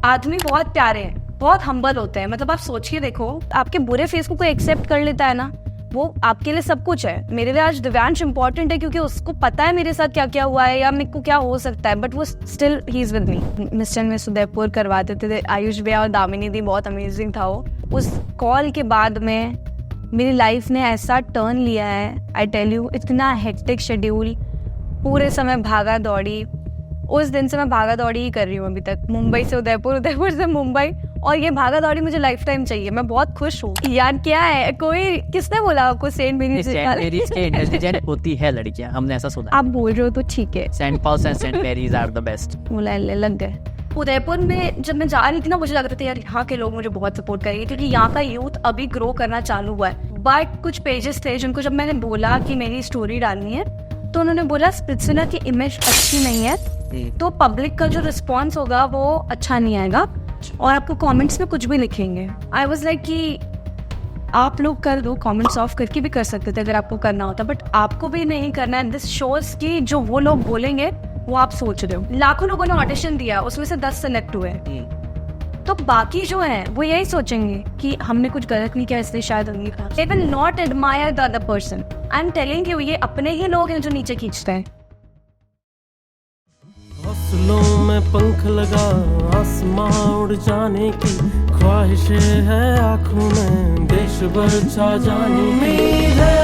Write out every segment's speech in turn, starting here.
आदमी बहुत प्यारे हैं, बहुत हम्बल होते हैं। मतलब आप सोचिए, देखो आपके बुरे फेस को कोई एक्सेप्ट कर लेता है ना, वो आपके लिए सब कुछ है। मेरे लिए आज दिव्यांश इंपॉर्टेंट है क्योंकि उसको पता है मेरे साथ क्या क्या हुआ है या मेरे को क्या हो सकता है, बट वो still he is with me. Mister में सुदयपुर करवाते थे आयुष भैया और दामिनी दी, बहुत अमेजिंग था वो। उस कॉल के बाद में मेरी लाइफ ने ऐसा टर्न लिया है, आई टेल यू। इतना हेक्टिक शेड्यूल, पूरे समय भागा दौड़ी। उस दिन से मैं भागा दौड़ी ही कर रही हूँ अभी तक, मुंबई से उदयपुर, उदयपुर से मुंबई, और ये भागा दौड़ी मुझे लाइफ टाइम चाहिए। मैं बहुत खुश हूँ यार। क्या है, कोई किसने बोला आपको सेंट मेरी होती है लड़कियां, हमने ऐसा सुना। आप बोल रहे हो तो ठीक है। Saint Paul's and Saint Mary's are the best. बोला लग गए। उदयपुर में जब मैं जा रही थी ना, मुझे लग रहा था यार यहाँ के लोग मुझे बहुत सपोर्ट करेंगे क्योंकि यहाँ का यूथ अभी ग्रो करना चालू हुआ है। बट कुछ पेजेस थे जिनको जब मैंने बोला कि मेरी स्टोरी डालनी है तो उन्होंने बोला स्प्रिट्सविला की इमेज अच्छी नहीं है, तो पब्लिक का जो रिस्पॉन्स होगा वो अच्छा नहीं आएगा और आपको कमेंट्स में कुछ भी लिखेंगे। आई वाज लाइक कि आप लोग कर दो, कमेंट्स ऑफ करके भी कर सकते थे अगर आपको करना होता, बट आपको भी नहीं करना है। दिस शोज की जो वो लोग बोलेंगे वो आप सोच रहे हो। लाखों लोगों ने ऑडिशन दिया, उसमें से 10 सेलेक्ट हुए, तो बाकी जो है वो यही सोचेंगे कि हमने कुछ गलत नहीं किया इसलिए शायद उन्हीं का। They will not admire the other person. I'm telling you, ये अपने ही लोग हैं जो नीचे खींचते हैं। हौसलों में पंख लगा आसमां उड़ जाने की ख्वाहिशें है आँखों में, देश भर छा जाने की है।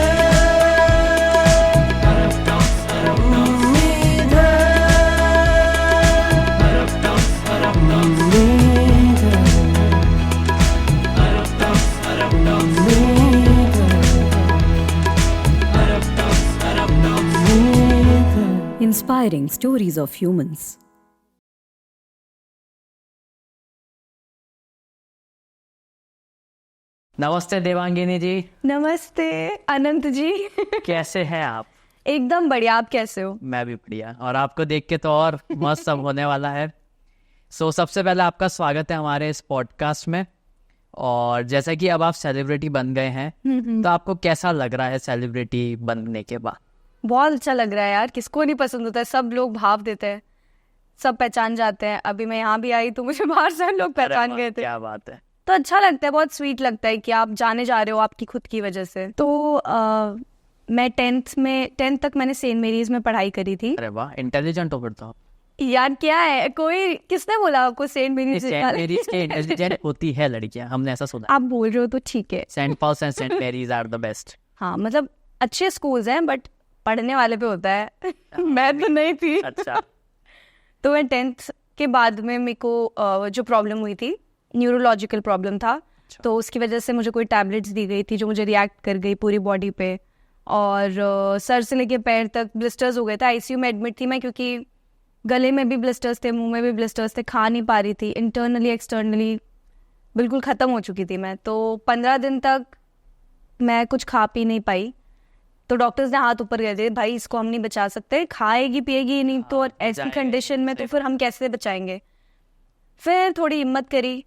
Inspiring stories of humans. नमस्ते देवांगिनी जी। नमस्ते अनंत जी। कैसे हैं आप? एकदम बढ़िया, आप कैसे हो? मैं भी बढ़िया, और आपको देख के तो और मस्त सब होने वाला है। सबसे पहले आपका स्वागत है हमारे इस पॉडकास्ट में। और जैसा कि अब आप सेलिब्रिटी बन गए हैं, तो आपको कैसा लग रहा है सेलिब्रिटी बनने के बाद? बहुत अच्छा लग रहा है यार, किसको नहीं पसंद होता है। सब लोग भाव देते हैं, सब पहचान जाते हैं। अभी मैं यहाँ भी आई तो मुझे बाहर से लोग पहचान गए थे। क्या बात है। तो अच्छा लगता है, बहुत स्वीट लगता है कि आप जाने जा रहे हो आपकी खुद की वजह से। तो मैं 10th तक मैंने सेंट मेरीज में पढ़ाई करी थी। अरे वाह, इंटेलिजेंट हो फिर तो। यार क्या है, कोई किसने बोला आपको सेंट मेरीज होती है लड़कियां, हमने ऐसा सुना। आप बोल रहे हो तो ठीक है। Saint Paul's and Saint Mary's are the best. हाँ, मतलब अच्छे स्कूल्स हैं बट पढ़ने वाले पे होता है। मैं तो नहीं थी। अच्छा। तो मैं 10th के बाद में मेरे को जो प्रॉब्लम हुई थी, न्यूरोलॉजिकल प्रॉब्लम था। अच्छा। तो उसकी वजह से मुझे कोई टैबलेट्स दी गई थी जो मुझे रिएक्ट कर गई पूरी बॉडी पे, और सर से लेके पैर तक ब्लिस्टर्स हो गए थे। आईसीयू में एडमिट थी मैं क्योंकि गले में भी ब्लिस्टर्स थे, मुंह में भी ब्लिस्टर्स थे, खा नहीं पा रही थी, इंटरनली एक्सटर्नली बिल्कुल ख़त्म हो चुकी थी मैं। तो 15 दिन तक मैं कुछ खा पी नहीं पाई। तो डॉक्टर्स ने हाथ ऊपर कर दिए, भाई इसको हम नहीं बचा सकते, खाएगी पिएगी नहीं तो ऐसी कंडीशन में तो फिर हम कैसे बचाएंगे। फिर थोड़ी हिम्मत करी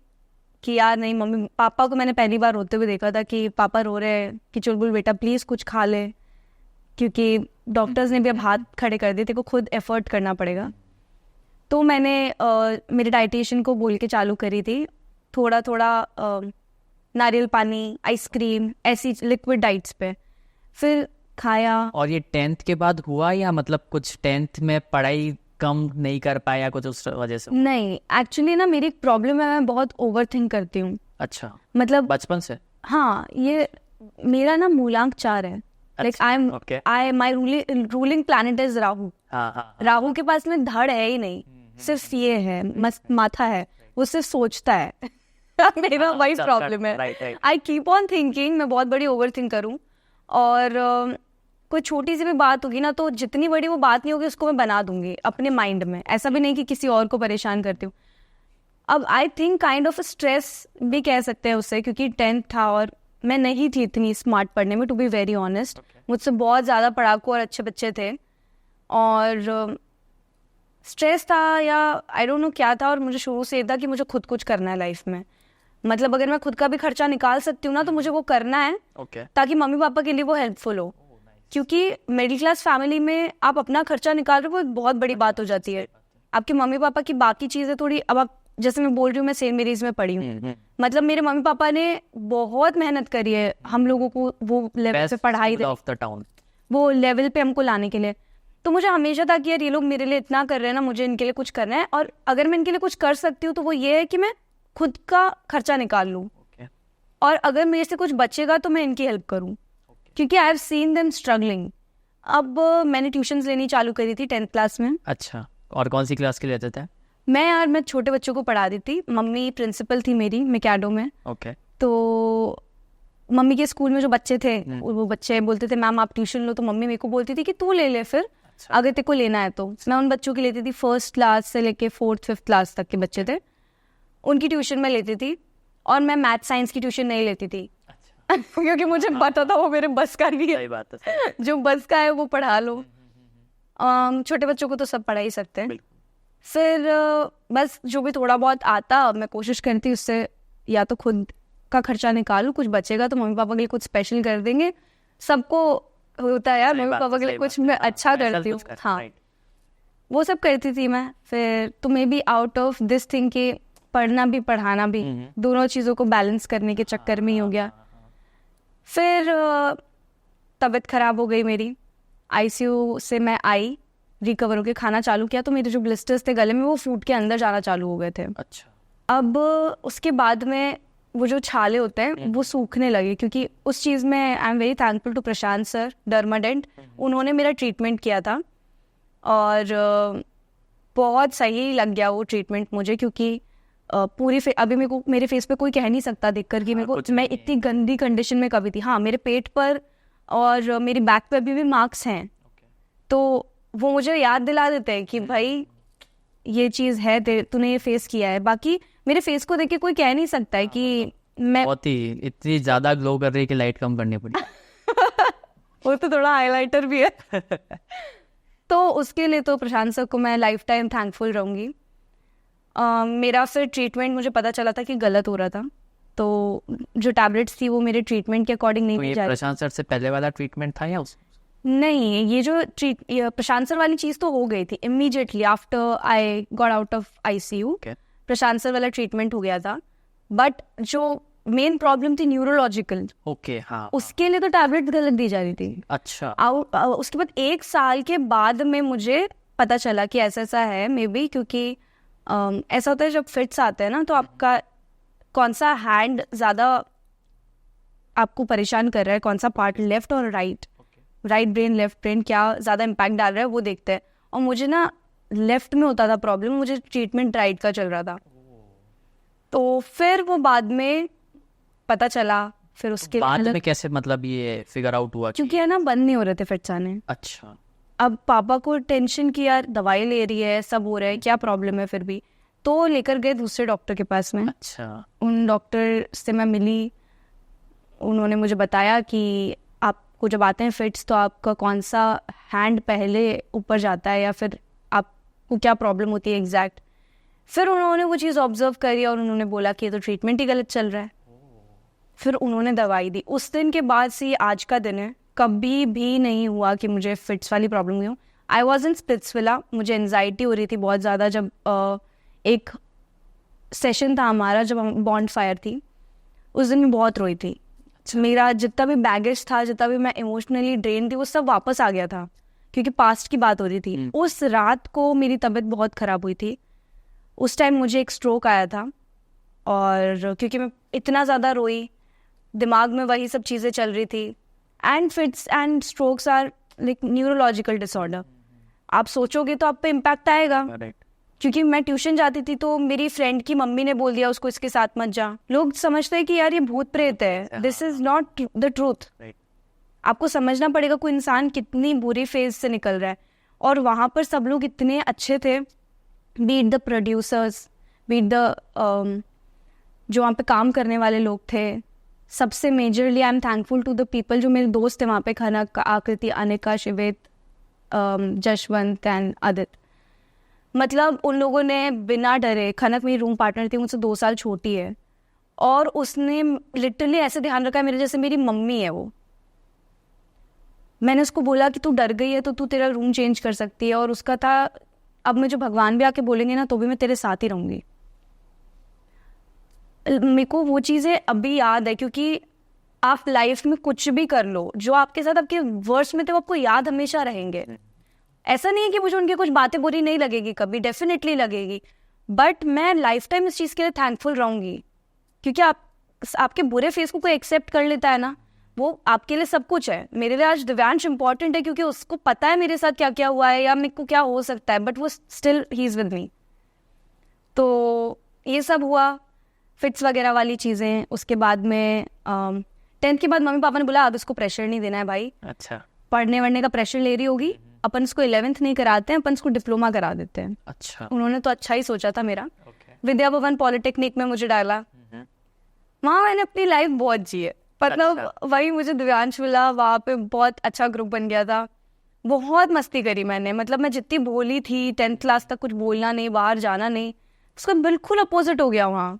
कि यार नहीं, मम्मी पापा को मैंने पहली बार रोते हुए देखा था कि पापा रो रहे हैं कि चुलबुल बेटा प्लीज़ कुछ खा ले, क्योंकि डॉक्टर्स ने भी अब हाथ खड़े कर दिए, तेरे को खुद एफर्ट करना पड़ेगा। तो मैंने मेरे डाइटिशियन को बोल के चालू करी थी, थोड़ा थोड़ा नारियल पानी, आइसक्रीम, ऐसी लिक्विड डाइट्स पे फिर खाया। और ये 10th के बाद हुआ, या मतलब कुछ 10th में पढ़ाई कम नहीं कर पाया कुछ उस वजह से? नहीं, एक्चुअली ना मेरी एक प्रॉब्लम है, मैं बहुत ओवर थिंक करती हूँ। अच्छा, मतलब बचपन से? हाँ, ये मेरा ना मूलांक 4 है। Like I my ruling planet is Rahu. Rahu के पास में धड़ है ही नहीं, सिर्फ ये है, मस्त माथा है, वो सिर्फ सोचता है। मेरा वही प्रॉब्लम है। आई कीप ऑन थिंकिंग, मैं बहुत बड़ी ओवर थिंक करूँ, और कोई छोटी सी भी बात होगी ना तो जितनी बड़ी वो बात नहीं होगी उसको मैं बना दूंगी अपने माइंड में। ऐसा भी नहीं कि किसी और को परेशान करती हूँ। अब I think kind of stress भी कह सकते हैं उससे, क्योंकि 10th था और मैं नहीं थी इतनी स्मार्ट पढ़ने में, टू बी वेरी ऑनेस्ट। मुझसे बहुत ज़्यादा पढ़ाकू और अच्छे बच्चे थे, और स्ट्रेस था या आई डोंट नो क्या था। और मुझे शुरू से था कि मुझे खुद कुछ करना है लाइफ में। मतलब अगर मैं खुद का भी खर्चा निकाल सकती हूँ ना तो मुझे वो करना है, ताकि मम्मी पापा के लिए वो हेल्पफुल हो। क्योंकि मिडिल क्लास फैमिली में आप अपना खर्चा निकाल रहे हो, वो बहुत बड़ी बात हो जाती है। आपके मम्मी पापा की बाकी चीज़ें थोड़ी, अब आप जैसे मैं बोल रही हूँ मैं सेंट मेरीज में पढ़ी हूँ, मतलब मेरे मम्मी पापा ने बहुत मेहनत करी है हम लोगों को वो लेवल पे पढ़ाई वो लेवल पे हमको लाने के लिए। तो मुझे हमेशा था कि यार ये लोग मेरे लिए इतना कर रहे हैं ना, मुझे इनके लिए कुछ करना है, और अगर मैं इनके लिए कुछ कर सकती हूँ तो वो ये है कि मैं खुद का खर्चा निकाल लूँ, और अगर मेरे से कुछ बचेगा तो मैं इनकी हेल्प करूँ, क्योंकि I have seen them struggling. अब मैंने ट्यूशन्स लेनी चालू करी थी 10th क्लास में। अच्छा, और कौन सी क्लास के लेते थे? मैं छोटे बच्चों को पढ़ा दी थी। मम्मी प्रिंसिपल थी मेरी मैकेडो में। तो मम्मी के स्कूल में जो बच्चे थे वो बच्चे बोलते थे मैम आप ट्यूशन लो, तो मम्मी मेरे को बोलती थी कि तू ले ले फिर, अगर तेरे को लेना है तो। मैं उन बच्चों की लेती थी 1st क्लास से लेके 4th 5th क्लास तक के बच्चे थे, उनकी ट्यूशन में लेती थी, और मैं मैथ साइंस की ट्यूशन नहीं लेती थी। क्योंकि मुझे पता था वो मेरे बस का नहीं है, जो बस का है वो पढ़ा लो, छोटे बच्चों को तो सब पढ़ा ही सकते हैं। फिर बस जो भी थोड़ा बहुत आता मैं कोशिश करती उससे या तो खुद का खर्चा निकालूं, कुछ बचेगा तो मम्मी पापा के लिए कुछ स्पेशल कर देंगे। सबको होता है यार, मम्मी पापा के लिए कुछ मैं अच्छा करती हूँ। हाँ, वो सब करती थी मैं। फिर तो may be out of this thing के पढ़ना भी पढ़ाना भी, दोनों चीज़ों को बैलेंस करने के चक्कर में ही हो गया। फिर तबीयत खराब हो गई मेरी, ICU से मैं आई, रिकवर होके खाना चालू किया, तो मेरे जो ब्लिस्टर्स थे गले में वो फूट के अंदर जाना चालू हो गए थे। अच्छा। अब उसके बाद में वो जो छाले होते हैं वो सूखने लगे, क्योंकि उस चीज़ में I am very thankful to Prashant sir डर्माडेंट, उन्होंने मेरा ट्रीटमेंट किया था, और बहुत सही लग गया वो ट्रीटमेंट मुझे, क्योंकि पूरी अभी मेरे फेस पे कोई कह नहीं सकता देखकर कि मेरे को मैं इतनी गंदी कंडीशन में कभी थी। हाँ, मेरे पेट पर और मेरी बैक पे अभी भी मार्क्स हैं, तो वो मुझे याद दिला देते हैं कि भाई ये चीज़ है, तूने ये फेस किया है। बाकी मेरे फेस को देख के कोई कह नहीं सकता है कि मैं बहुत ही इतनी ज़्यादा ग्लो कर रही है कि लाइट कम करनी पड़ी। वो तो थोड़ा हाईलाइटर भी है। तो उसके लिए तो प्रशांत सर को मैं लाइफ टाइम थैंकफुल रहूँगी। मेरा फिर ट्रीटमेंट मुझे पता चला था कि गलत हो रहा था, तो जो टैबलेट्स थी वो मेरे ट्रीटमेंट के अकॉर्डिंग नहीं दी जा रही। प्रशांत सर से पहले वाला ट्रीटमेंट था या नहीं, ये जो प्रशांत सर वाली चीज़ तो हो गई थी immediately after I got out of ICU। Prashant sir वाला ट्रीटमेंट हो गया था, बट जो मेन प्रॉब्लम थी न्यूरोलॉजिकल, हाँ, उसके लिए तो टैबलेट गलत दी जा रही थी। अच्छा। उसके बाद 1 साल के बाद में मुझे पता चला कि ऐसा है, मे बी क्योंकि ऐसा होता है जब फिट्स आते हैं ना, तो आपका कौन सा हैंड ज़्यादा आपको परेशान कर रहा है, कौन सा पार्ट, लेफ्ट और राइट ब्रेन लेफ्ट ब्रेन क्या ज़्यादा इम्पैक्ट डाल रहा है वो देखते हैं। और मुझे ना लेफ्ट में होता था प्रॉब्लम, मुझे ट्रीटमेंट राइट का चल रहा था, तो फिर वो बाद में पता चला। फिर उसके बाद में कैसे मतलब ये फिगर आउट हुआ? क्योंकि है ना बंद नहीं हो रहे थे फिट्स आने। अच्छा। अब पापा को टेंशन की यार दवाई ले रही है, सब हो रहा है, क्या प्रॉब्लम है, फिर भी तो लेकर गए दूसरे डॉक्टर के पास में। अच्छा। उन डॉक्टर से मैं मिली, उन्होंने मुझे बताया कि आपको जब आते हैं फिट्स तो आपका कौन सा हैंड पहले ऊपर जाता है या फिर आपको क्या प्रॉब्लम होती है एग्जैक्ट। फिर उन्होंने वो चीज़ ऑब्जर्व करी और उन्होंने बोला कि ये तो ट्रीटमेंट ही गलत चल रहा है। फिर उन्होंने दवाई दी। उस दिन के बाद से आज का दिन है, कभी भी नहीं हुआ कि मुझे फिट्स वाली प्रॉब्लम हुई हो। आई वॉज इन स्पिट्सविला, मुझे एनजाइटी हो रही थी बहुत ज़्यादा। जब एक सेशन था हमारा, जब हम बॉन्ड फायर थी, उस दिन मैं बहुत रोई थी। मेरा जितना भी बैगेज था, जितना भी मैं इमोशनली ड्रेन थी, वो सब वापस आ गया था, क्योंकि पास्ट की बात हो रही थी। उस रात को मेरी तबीयत बहुत ख़राब हुई थी। उस टाइम मुझे एक स्ट्रोक आया था, और क्योंकि मैं इतना ज़्यादा रोई, दिमाग में वही सब चीज़ें चल रही थी। And fits and strokes are like neurological disorder. आप सोचोगे तो आप पे इम्पैक्ट आएगा। क्योंकि मैं ट्यूशन जाती थी तो मेरी फ्रेंड की मम्मी ने बोल दिया उसको इसके साथ मत जा। लोग समझते हैं कि यार ये भूत प्रेत है, this is not the truth. आपको समझना पड़ेगा कोई इंसान कितनी बुरी फेज से निकल रहा है। और वहाँ पर सब लोग इतने अच्छे थे, be it the producers, be it the जो वहाँ पे काम करने वाले लोग थे। सबसे majorly I am thankful to the people जो मेरे दोस्त थे वहाँ पे, खनक, आकृति, अनिका, शिवेत, जशवंत एंड आदित्य। मतलब उन लोगों ने बिना डरे, खनक मेरी रूम पार्टनर थी, मुझसे 2 साल छोटी है, और उसने लिटरली ऐसे ध्यान रखा है मेरे जैसे मेरी मम्मी है वो। मैंने उसको बोला कि तू डर गई है तो तू तेरा रूम चेंज कर सकती है, और उसका था अब मुझे भगवान भी आके बोलेंगे ना तो भी मैं तेरे साथ ही रहूँगी। मेरे को वो चीज़ें अभी याद है, क्योंकि आप लाइफ में कुछ भी कर लो, जो आपके साथ आपके वर्ड्स में थे वो आपको याद हमेशा रहेंगे। ऐसा नहीं है कि मुझे उनकी कुछ बातें बुरी नहीं लगेगी, कभी डेफिनेटली लगेगी, बट मैं लाइफ टाइम इस चीज़ के लिए थैंकफुल रहूँगी, क्योंकि आपके बुरे फेस को कोई एक्सेप्ट कर लेता है ना, वो आपके लिए सब कुछ है। मेरे लिए आज दिव्यांश इंपॉर्टेंट है क्योंकि उसको पता है मेरे साथ क्या क्या हुआ है या मेरे को क्या हो सकता है, बट वो still he is with me. तो ये सब हुआ, फिट्स वगैरह वाली चीज़ें। उसके बाद में 10th के बाद मम्मी पापा ने बोला अब इसको प्रेशर नहीं देना है भाई, अच्छा, पढ़ने वढ़ने का प्रेशर ले रही होगी, अपन इसको 11th नहीं कराते हैं, अपन इसको डिप्लोमा करा देते हैं। अच्छा, उन्होंने तो अच्छा ही सोचा था मेरा। विद्या भवन पॉलिटेक्निक में मुझे डाला, वहाँ मैंने अपनी लाइफ बहुत जी है, मतलब वही मुझे दिव्यांश मिला, वहाँ पे बहुत अच्छा ग्रुप बन गया था, बहुत मस्ती करी मैंने। मतलब मैं जितनी भोली थी 10th क्लास तक, कुछ बोलना नहीं, बाहर जाना नहीं, उसका बिल्कुल अपोजिट हो गया वहाँ।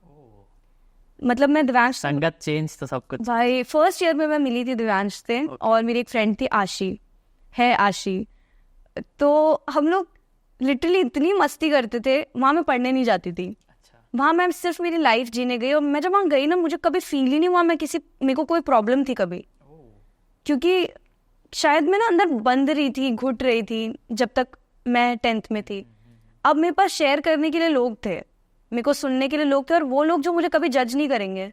मतलब मैं दिव्यांश, संगत चेंज तो सब कुछ भाई फर्स्ट ईयर में मैं मिली थी दिव्यांश से, और मेरी एक फ्रेंड थी आशी, तो हम लोग लिटरली इतनी मस्ती करते थे, वहाँ मैं पढ़ने नहीं जाती थी। वहाँ मैं सिर्फ मेरी लाइफ जीने गई, और मैं जब वहाँ गई ना, मुझे कभी फील ही नहीं हुआ मेरे को कोई प्रॉब्लम थी कभी, क्योंकि शायद मैं ना अंदर बंद रही थी, घुट रही थी जब तक मैं 10th में थी। अब मेरे पास शेयर करने के लिए लोग थे, मेरे को सुनने के लिए लोग थे, और वो लोग जो मुझे कभी जज नहीं करेंगे।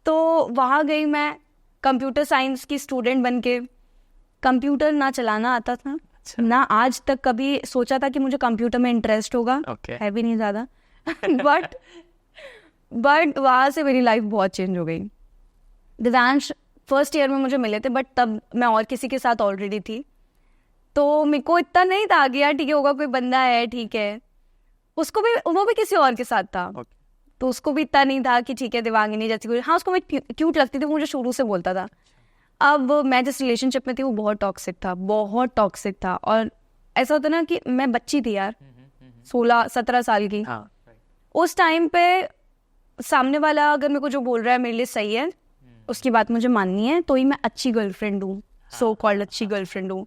तो वहाँ गई मैं कंप्यूटर साइंस की स्टूडेंट बन के, कंप्यूटर ना चलाना आता था, ना आज तक कभी सोचा था कि मुझे कंप्यूटर में इंटरेस्ट होगा, है भी नहीं ज़्यादा बट वहाँ से मेरी लाइफ बहुत चेंज हो गई। दिव्यांश फर्स्ट ईयर में मुझे मिले थे, बट तब मैं और किसी के साथ ऑलरेडी थी, तो मेरे को इतना नहीं था कि यार ठीक है होगा, कोई बंदा है ठीक है। वो भी किसी और के साथ था, तो उसको भी इतना नहीं था कि ठीक है दिवांगिनी जैसी कोई, हाँ उसको मैं क्यूट लगती थी, मुझे शुरू से बोलता था। अब मैं जिस रिलेशनशिप में थी वो बहुत टॉक्सिक था, और ऐसा होता ना कि मैं बच्ची थी यार, 16-17 साल की। उस टाइम पे सामने वाला अगर मेरे को जो बोल रहा है मेरे लिए सही है, उसकी बात मुझे माननी है, तो ही मैं अच्छी गर्लफ्रेंड हूँ, सो कॉल्ड अच्छी गर्लफ्रेंड हूँ,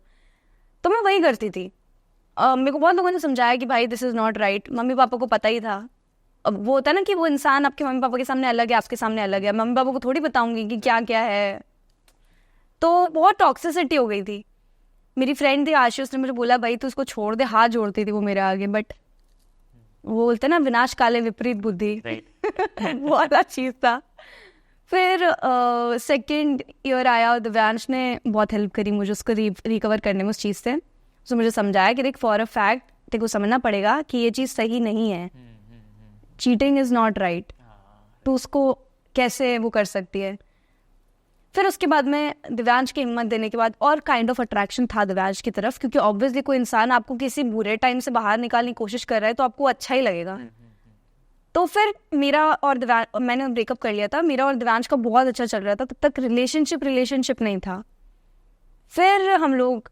तो मैं वही करती थी। मेरे को बहुत लोगों ने समझाया कि भाई this is not right, mummy papa को पता ही था। अब वो होता है ना कि वो इंसान आपके मम्मी पापा के सामने अलग है, आपके सामने अलग है, मम्मी पापा को थोड़ी बताऊंगी कि क्या क्या है। तो बहुत टॉक्सिसिटी हो गई थी। मेरी फ्रेंड थी आशी, उसने मुझे बोला भाई तू उसको छोड़ दे, हाथ जोड़ती थी वो मेरे आगे, बट वो बोलते ना विनाश काले विपरीत बुद्धि वो वाला चीज़ था। फिर सेकेंड ईयर आया और दिव्यांश ने बहुत हेल्प करी मुझे उसको रिकवर करने में उस चीज़ से। उसने मुझे समझाया कि देख फॉर अ फैक्ट तेरे को समझना पड़ेगा कि ये चीज़ सही नहीं है, चीटिंग इज़ नॉट राइट, तो उसको कैसे वो कर सकती है। फिर उसके बाद में दिव्यांश की हिम्मत देने के बाद और काइंड ऑफ अट्रैक्शन था दिव्यांश की तरफ, क्योंकि ऑब्वियसली कोई इंसान आपको किसी बुरे टाइम से बाहर निकालने की कोशिश कर रहा है तो आपको अच्छा ही लगेगा। तो फिर मेरा और मैंने ब्रेकअप कर लिया था, मेरा और दिव्यांश का बहुत अच्छा चल रहा था, तब तक रिलेशनशिप नहीं था। फिर हम लोग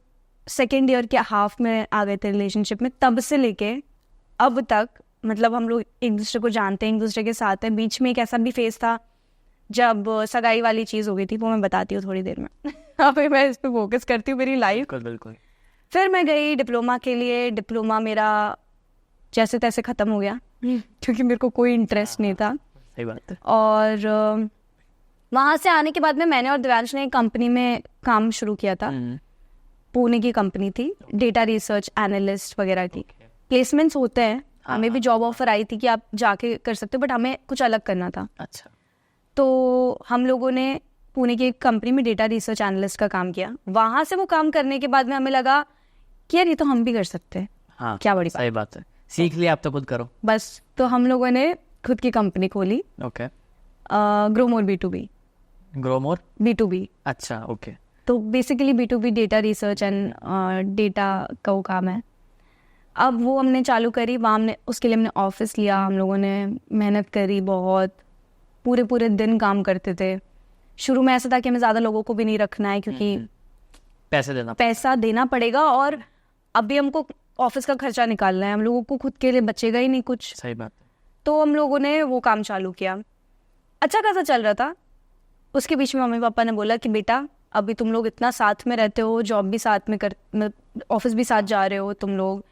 सेकेंड ईयर के हाफ में आ गए थे रिलेशनशिप में, तब से लेके अब तक मतलब हम लोग एक दूसरे को जानते हैं, एक दूसरे के साथ हैं। बीच में एक ऐसा भी फेज था जब सगाई वाली चीज़ हो गई थी, वो मैं बताती हूँ थोड़ी देर में अभी मैं इस पर फोकस करती हूँ मेरी लाइफ। बिल्कुल। फिर मैं गई डिप्लोमा के लिए, डिप्लोमा मेरा जैसे तैसे ख़त्म हो गया क्योंकि मेरे को कोई इंटरेस्ट नहीं था। सही बात है। और वहाँ से आने के बाद में मैंने और दिव्यांश ने एक कंपनी में काम शुरू किया था, पुणे की कंपनी थी, डेटा रिसर्च एनालिस्ट वगैरह की। प्लेसमेंट्स होते हैं, हमें भी जॉब ऑफर आई थी कि आप जाके कर सकते हो, बट हमें कुछ अलग करना था। अच्छा। तो हम लोगों ने पुणे की एक कंपनी में डेटा रिसर्च एनालिस्ट का काम किया। वहाँ से वो काम करने के बाद में हमें लगा कि यार ये तो हम भी कर सकते हैं। हाँ, क्या बड़ी सही बात है, सीख लिया, आप तो खुद करो बस। तो हम लोगों ने खुद की कंपनी खोली, okay, Gromor B2B। Gromor B2B, अच्छा, ओके। तो basically B2B data research and data का वो काम है। अब वो हमने चालू करी, वहाँ उसके लिए हमने ऑफिस लिया, हम लोगों ने मेहनत करी, बहुत पूरे दिन काम करते थे। शुरू में ऐसा था कि हमें ज़्यादा लोगों को भी नहीं रखना है क्योंकि पैसा देना पड़ेगा, और अभी हमको ऑफिस का खर्चा निकालना है, हम लोगों को खुद के लिए बचेगा ही नहीं कुछ। सही बात। तो हम लोगों ने वो काम चालू किया, अच्छा खासा चल रहा था। उसके बीच में मम्मी पापा ने बोला कि बेटा अभी तुम लोग इतना साथ में रहते हो, जॉब भी साथ में ऑफिस भी साथ जा रहे हो तुम लोग।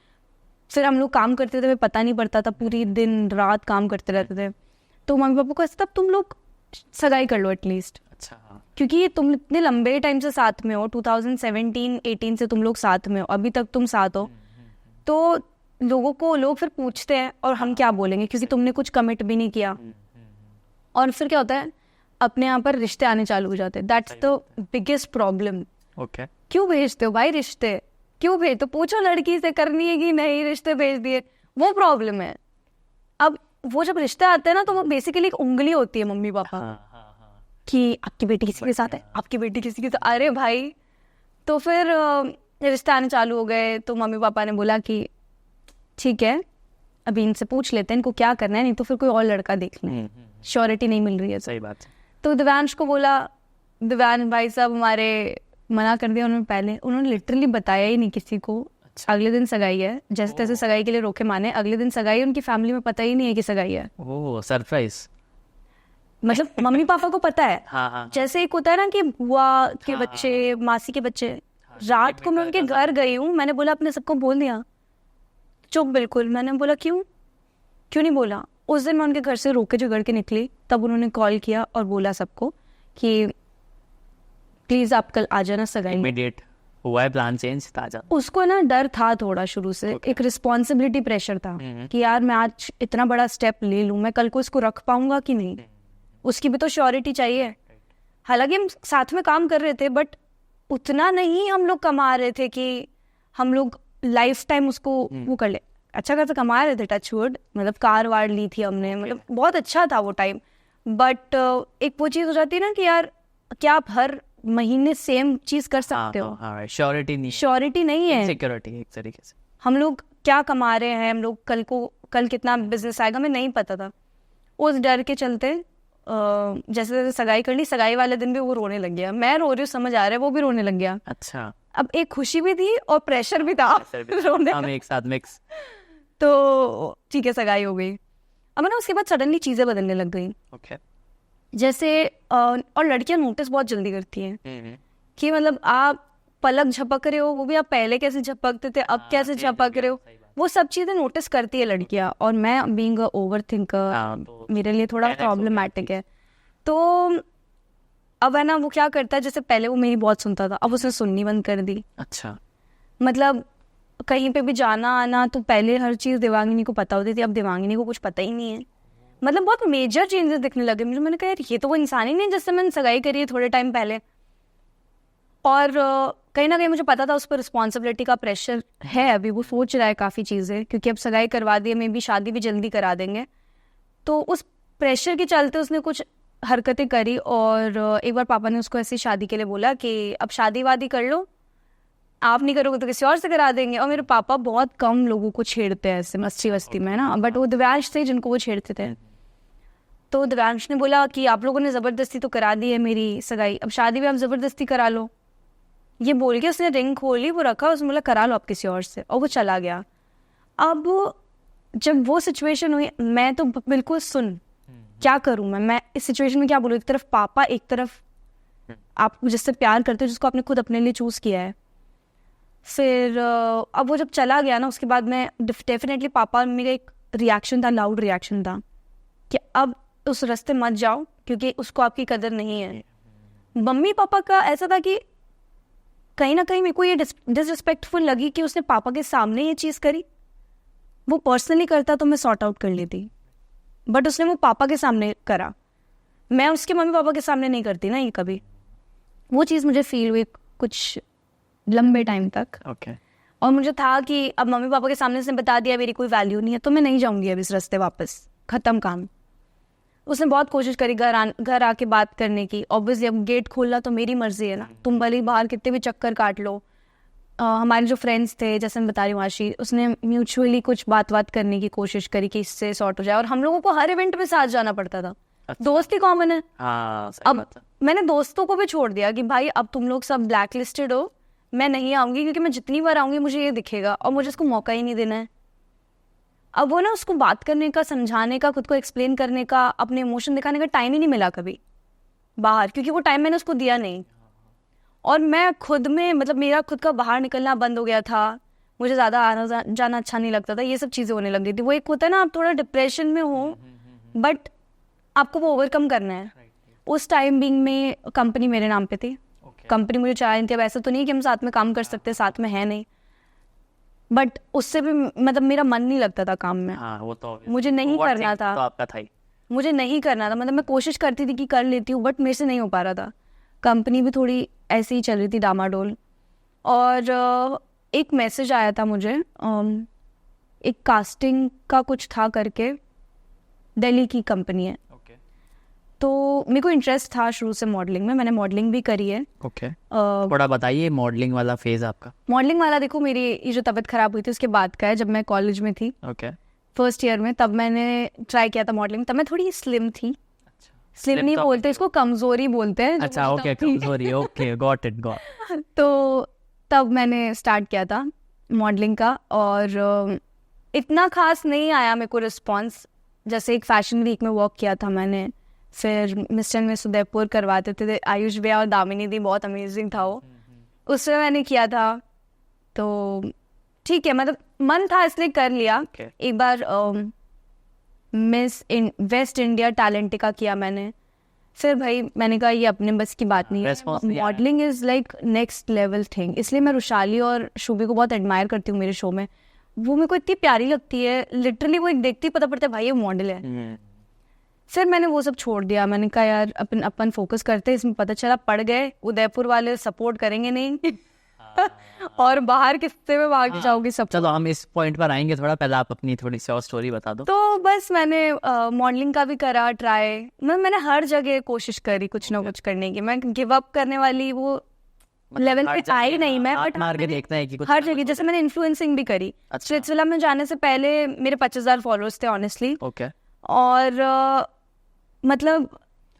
फिर हम लोग काम करते थे, पता नहीं पड़ता था, पूरी दिन रात काम करते रहते थे। तो मम्मी पापा को ऐसा, तब तुम लोग सगाई कर लो एटलीस्ट। अच्छा, क्योंकि ये तुम इतने लंबे टाइम से साथ में हो, 2017-18 से तुम लोग साथ में हो, अभी तक तुम साथ हो, तो लोग फिर पूछते हैं और हम क्या बोलेंगे, क्योंकि तुमने कुछ कमिट भी नहीं किया। और फिर क्या होता है, अपने यहाँ पर रिश्ते आने चालू हो जाते हैं। That's the biggest problem. Okay, क्यों भेजते हो भाई रिश्ते, क्यों भेज, तो पूछो लड़की से करनी है कि नहीं, रिश्ते भेज दिए, वो प्रॉब्लम है। अब वो जब रिश्ते आते हैं ना, तो वो बेसिकली एक उंगली होती है मम्मी पापा कि आपकी बेटी किसी के साथ है, आपकी बेटी किसी के साथ, अरे भाई। तो फिर रिश्ते आने चालू हो गए, तो मम्मी पापा ने बोला कि ठीक है, अभी इनसे पूछ लेते हैं इनको क्या करना है, नहीं तो फिर कोई और लड़का देख लें, श्योरिटी नहीं मिल रही है। सही बात है। तो दिव्यांश को बोला, दिव्यांश भाई साहब हमारे मना कर दिया उन्होंने पहले, उन्होंने लिटरली बताया ही नहीं किसी को। अच्छा। अगले दिन सगाई है, जैसे तैसे सगाई के लिए रोके माने, अगले दिन सगाई है, उनकी फैमिली में पता ही नहीं है कि सगाई है। ओह, सरप्राइज। मतलब मम्मी पापा को पता है। हाँ। जैसे एक होता है ना कि बुआ के बच्चे, मासी के बच्चे। रात को मैं उनके घर गई हूँ, मैंने बोला अपने सबको बोल दिया, चुप बिल्कुल। मैंने बोला क्यों नहीं बोला। उस दिन मैं उनके घर से रोके झगड़ के निकली, तब उन्होंने कॉल किया और बोला सबको कि प्लीज आप कल आ जाना सगाई। इमीडिएट हुआ है प्लान चेंज, ताजा। उसको ना डर था थोड़ा शुरू से, एक रिस्पॉन्सिबिलिटी प्रेशर था कि यार मैं आज इतना बड़ा स्टेप ले लूं, मैं कल को इसको रख पाऊंगा कि नहीं, उसकी भी तो श्योरिटी चाहिए। हालांकि हम साथ में काम कर रहे थे, बट उतना नहीं हम लोग कमा रहे थे कि हम लोग लाइफ टाइम उसको वो कर ले। अच्छा खासा कमा रहे थे, टचवुड, मतलब कार वार ली थी हमने, मतलब बहुत अच्छा था वो टाइम। बट एक वो चीज़ हो जाती है ना कि यार क्या आप हर महीने सेम चीज़ कर सकते हो, श्योरिटी नहीं है, सिक्योरिटी एक तरीके से। हम लोग क्या कमा रहे हैं, हम लोग कल कितना बिजनेस आएगा, हमें नहीं पता था। उस डर के चलते जैसे जैसे सगाई कर ली, सगाई वाले दिन भी वो रोने लग गया, मैं रो रही हूँ समझ आ रहा है, वो भी रोने लग गया। अच्छा, अब एक खुशी भी थी और प्रेशर भी था रोने हम एक साथ मिक्स। तो ठीक है, सगाई हो गई। अब ना उसके बाद सडनली चीजें बदलने लग गई। ओके। जैसे और लड़कियां नोटिस बहुत जल्दी करती हैं कि मतलब आप पलक झपक रहे हो, वो भी आप पहले कैसे झपकते थे, अब कैसे झपक रहे हो, वो सब चीजें नोटिस करती है लड़कियां। और मैं बीइंग अ ओवर थिंकर, मेरे लिए थोड़ा प्रॉब्लमैटिक है। तो अब है ना, वो क्या करता है, जैसे पहले वो मेरी बहुत सुनता था, अब उसने सुननी बंद कर दी। अच्छा। मतलब कहीं पे भी जाना आना, तो पहले हर चीज़ देवांगिनी को पता होती थी, अब देवांगिनी को कुछ पता ही नहीं है। मतलब बहुत मेजर चेंजेस दिखने लगे मुझे। मैंने कहा यार ये तो वो इंसान ही नहीं जिससे मैंने सगाई करी है थोड़े टाइम पहले। और कहीं ना कहीं मुझे पता था उस पर रिस्पॉन्सिबिलिटी का प्रेशर है। अभी वो सोच रहा है काफ़ी चीज़ें, क्योंकि अब सगाई करवा दी है, मे बी शादी भी जल्दी करा देंगे। तो उस प्रेशर के चलते उसने कुछ हरकतें करी। और एक बार पापा ने उसको ऐसी शादी के लिए बोला कि अब शादी वादी कर लो, आप नहीं करोगे तो किसी और से करा देंगे। और मेरे पापा बहुत कम लोगों को छेड़ते हैं ऐसे मस्ती वस्ती में ना, बट वो दिव्यांश थे जिनको वो छेड़ते थे। तो दिव्यांश ने बोला कि आप लोगों ने ज़बरदस्ती तो करा दी है मेरी सगाई, अब शादी भी आप ज़बरदस्ती करा लो। ये बोल के उसने रिंग खोली, वो रखा, उसने बोला करा लो आप किसी और से, और वो चला गया। अब जब वो सिचुएशन हुई, मैं तो बिल्कुल सुन, क्या करूँ मैं इस सिचुएशन में क्या बोलूँ। एक तरफ पापा, एक तरफ आप जिससे प्यार करते हो, जिसको आपने खुद अपने लिए चूज़ किया है। फिर अब वो जब चला गया ना, उसके बाद मैं डेफिनेटली पापा मेरा एक रिएक्शन था, लाउड रिएक्शन था कि अब उस रास्ते मत जाओ, क्योंकि उसको आपकी कदर नहीं है। मम्मी पापा का ऐसा था कि कहीं ना कहीं मेरे को ये डिसरिस्पेक्टफुल लगी कि उसने पापा के सामने ये चीज़ करी। वो पर्सनली करता तो मैं सॉर्ट आउट कर लेती, बट उसने वो पापा के सामने करा। मैं उसके मम्मी पापा के सामने नहीं करती ना ये कभी। वो चीज़ मुझे फील हुई कुछ लंबे टाइम तक। okay. और मुझे था कि अब मम्मी पापा के सामने से बता दिया मेरी कोई वैल्यू नहीं है, तो मैं नहीं जाऊंगी अब इस रास्ते वापस, ख़त्म काम। उसने बहुत कोशिश करी घर आके बात करने की। ऑब्वियसली अब गेट खोलना तो मेरी मर्जी है ना, तुम भले बाहर कितने भी चक्कर काट लो। हमारे जो फ्रेंड्स थे, जैसे मैं बता रही हूँ आशी, उसने म्यूचुअली कुछ बात करने की कोशिश करी कि इससे सॉर्ट हो जाए। और हम लोगों को हर इवेंट में साथ जाना पड़ता था। अच्छा। दोस्त ही कॉमन है। अब मैंने दोस्तों को भी छोड़ दिया कि भाई अब तुम लोग सब ब्लैक लिस्टेड हो, मैं नहीं आऊंगी, क्योंकि मैं जितनी बार आऊंगी मुझे ये दिखेगा और मुझे उसको मौका ही नहीं देना है। अब वो ना, उसको बात करने का, समझाने का, खुद को एक्सप्लेन करने का, अपने इमोशन दिखाने का टाइम ही नहीं मिला कभी बाहर, क्योंकि वो टाइम मैंने उसको दिया नहीं। और मैं खुद में, मतलब मेरा खुद का बाहर निकलना बंद हो गया था, मुझे ज़्यादा आना जाना अच्छा नहीं लगता था, ये सब चीज़ें होने लग गई थी। वो एक होता है ना, आप थोड़ा डिप्रेशन में हो, बट आपको वो ओवरकम करना है। उस टाइम बिंग में कंपनी मेरे नाम पे थी, कंपनी मुझे चाह रही थी। अब ऐसा तो नहीं कि हम साथ में काम कर सकते, साथ में है नहीं, बट उससे भी मतलब मेरा मन नहीं लगता था काम में। वो तो मुझे नहीं करना था, तो आपका था ही। मुझे नहीं करना था, मतलब मैं कोशिश करती थी कि कर लेती हूँ, बट मेरे से नहीं हो पा रहा था। कंपनी भी थोड़ी ऐसे ही चल रही थी डामाडोल। और एक मैसेज आया था मुझे, एक कास्टिंग का कुछ था करके, दिल्ली की कंपनी है। तो मेरे को इंटरेस्ट था शुरू से मॉडलिंग में, मैंने मॉडलिंग भी करी है। थोड़ा बताइए मॉडलिंग वाला फेज आपका। मॉडलिंग वाला देखो, मेरी ये जो तबीयत खराब हुई थी उसके बाद का है, जब मैं कॉलेज में थी फर्स्ट ईयर में, तब मैंने ट्राई किया था मॉडलिंग। तब मैं थोड़ी स्लिम थी। स्लिम नहीं बोलते इसको, कमजोरी बोलते हैं। अच्छा, ओके, कमजोरी, ओके, गॉट इट, गॉट। तो तब मैंने स्टार्ट किया था मॉडलिंग का, और इतना खास नहीं आया मेरे को रिस्पॉन्स। जैसे एक फैशन वीक में वर्क किया था मैंने, फिर मिस्टर में उदयपुर करवाते थे, आयुष भैया और दामिनी दी, बहुत अमेजिंग था वो, उसमें मैंने किया था। तो ठीक है, मतलब मन था इसलिए कर लिया। एक बार मिस वेस्ट इंडिया टैलेंट का किया मैंने, फिर भाई मैंने कहा ये अपने बस की बात नहीं है, modelling is like next level thing. इसलिए मैं रुशाली और शुभी को बहुत एडमायर करती हूँ मेरे शो में। वो मेरे को इतनी प्यारी लगती है, लिटरली वो एक देखती पता पड़ता है भाई ये मॉडल है। फिर मैंने वो सब छोड़ दिया, मैंने कहा यार अपन फोकस करते हैं इसमें। पता चला पड़ गए, उदयपुर वाले सपोर्ट करेंगे नहीं और बाहर किस्से में भाग जाओगी सब। चलो हम इस पॉइंट पर आएंगे थोड़ा, पहले आप अपनी थोड़ी सी और स्टोरी बता दो। तो बस मैंने मॉडलिंग का भी करा ट्राई, मैंने हर जगह कोशिश करी कुछ ना कुछ करने की। मैं गिव अप करने वाली वो लेवल पे आई नहीं मैं, बट देखना है कि कुछ हर जगह। जैसे मैंने इन्फ्लुएंसिंग भी करी। स्विट्जरलैंड में जाने से पहले मेरे 50,000 फॉलोअर्स थे ऑनेस्टली। और मतलब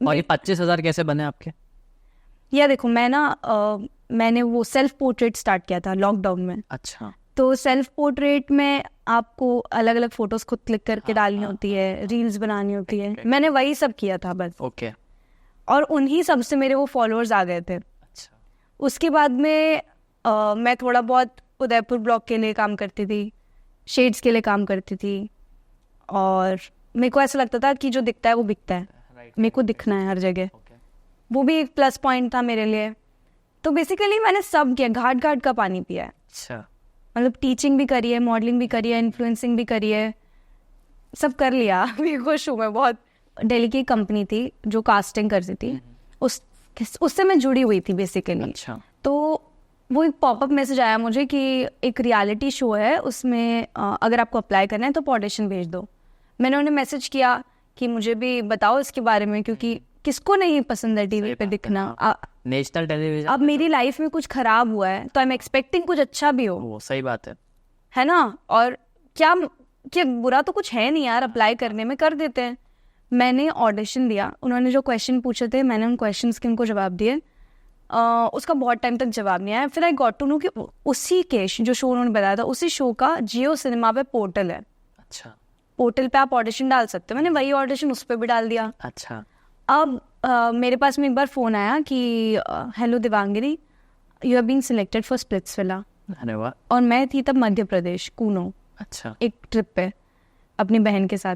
और ये 25,000 कैसे बने आपके? या देखो मैं ना मैंने वो सेल्फ पोर्ट्रेट स्टार्ट किया था लॉकडाउन में। अच्छा। तो सेल्फ पोर्ट्रेट में आपको अलग अलग फोटोज खुद क्लिक करके डालनी होती है, रील्स बनानी होती है। मैंने वही सब किया था बस। और उन्हीं सब से मेरे वो फॉलोअर्स आ गए थे। अच्छा। उसके बाद में मैं थोड़ा बहुत उदयपुर ब्लॉग के लिए काम करती थी, शेड्स के लिए काम करती थी, और मेरे को ऐसा लगता था कि जो दिखता है वो बिकता है, मेरे को दिखना है हर जगह। वो भी एक प्लस पॉइंट था मेरे लिए। तो बेसिकली मैंने सब किया, घाट घाट का पानी पिया है। अच्छा। मतलब टीचिंग भी करी है, मॉडलिंग भी करी है, इन्फ्लुएंसिंग भी करी है, सब कर लिया। मेरे को शो में बहुत, दिल्ली की कंपनी थी जो कास्टिंग करती थी, उससे मैं जुड़ी हुई थी बेसिकली। अच्छा। तो वो एक पॉपअप मैसेज आया मुझे कि एक रियलिटी शो है, उसमें अगर आपको अप्लाई करना है तो ऑडिशन भेज दो। मैंने उन्हें मैसेज किया कि मुझे भी बताओ इसके बारे में, क्योंकि किसको नहीं पसंद है टीवी पे दिखना। National television. अब मेरी लाइफ में कुछ खराब हुआ है तो आई एम एक्सपेक्टिंग कुछ अच्छा भी हो। वो सही बात है ना। और क्या बुरा तो कुछ है नहीं यार, अप्लाई करने में, कर देते हैं। मैंने ऑडिशन दिया, उन्होंने जो क्वेश्चन पूछे थे मैंने उन क्वेश्चंस के उनको जवाब दिए। उसका बहुत टाइम तक जवाब नहीं आया। फिर आई गॉट टू नो कि उसी के जो शो उन्होंने बताया था, उसी शो का जियो सिनेमा पे पोर्टल है। अच्छा। पोर्टल पे आप ऑडिशन डाल सकते हो। मैंने वही ऑडिशन उस पर भी डाल दिया। अच्छा। अब मेरे पास में एक बार फ़ोन आया कि hello Divangini, you are being selected for Splitsvilla. अरे वाह। और मैं थी तब मध्य प्रदेश, कूनो। अच्छा। एक ट्रिप पे अपनी बहन के साथ।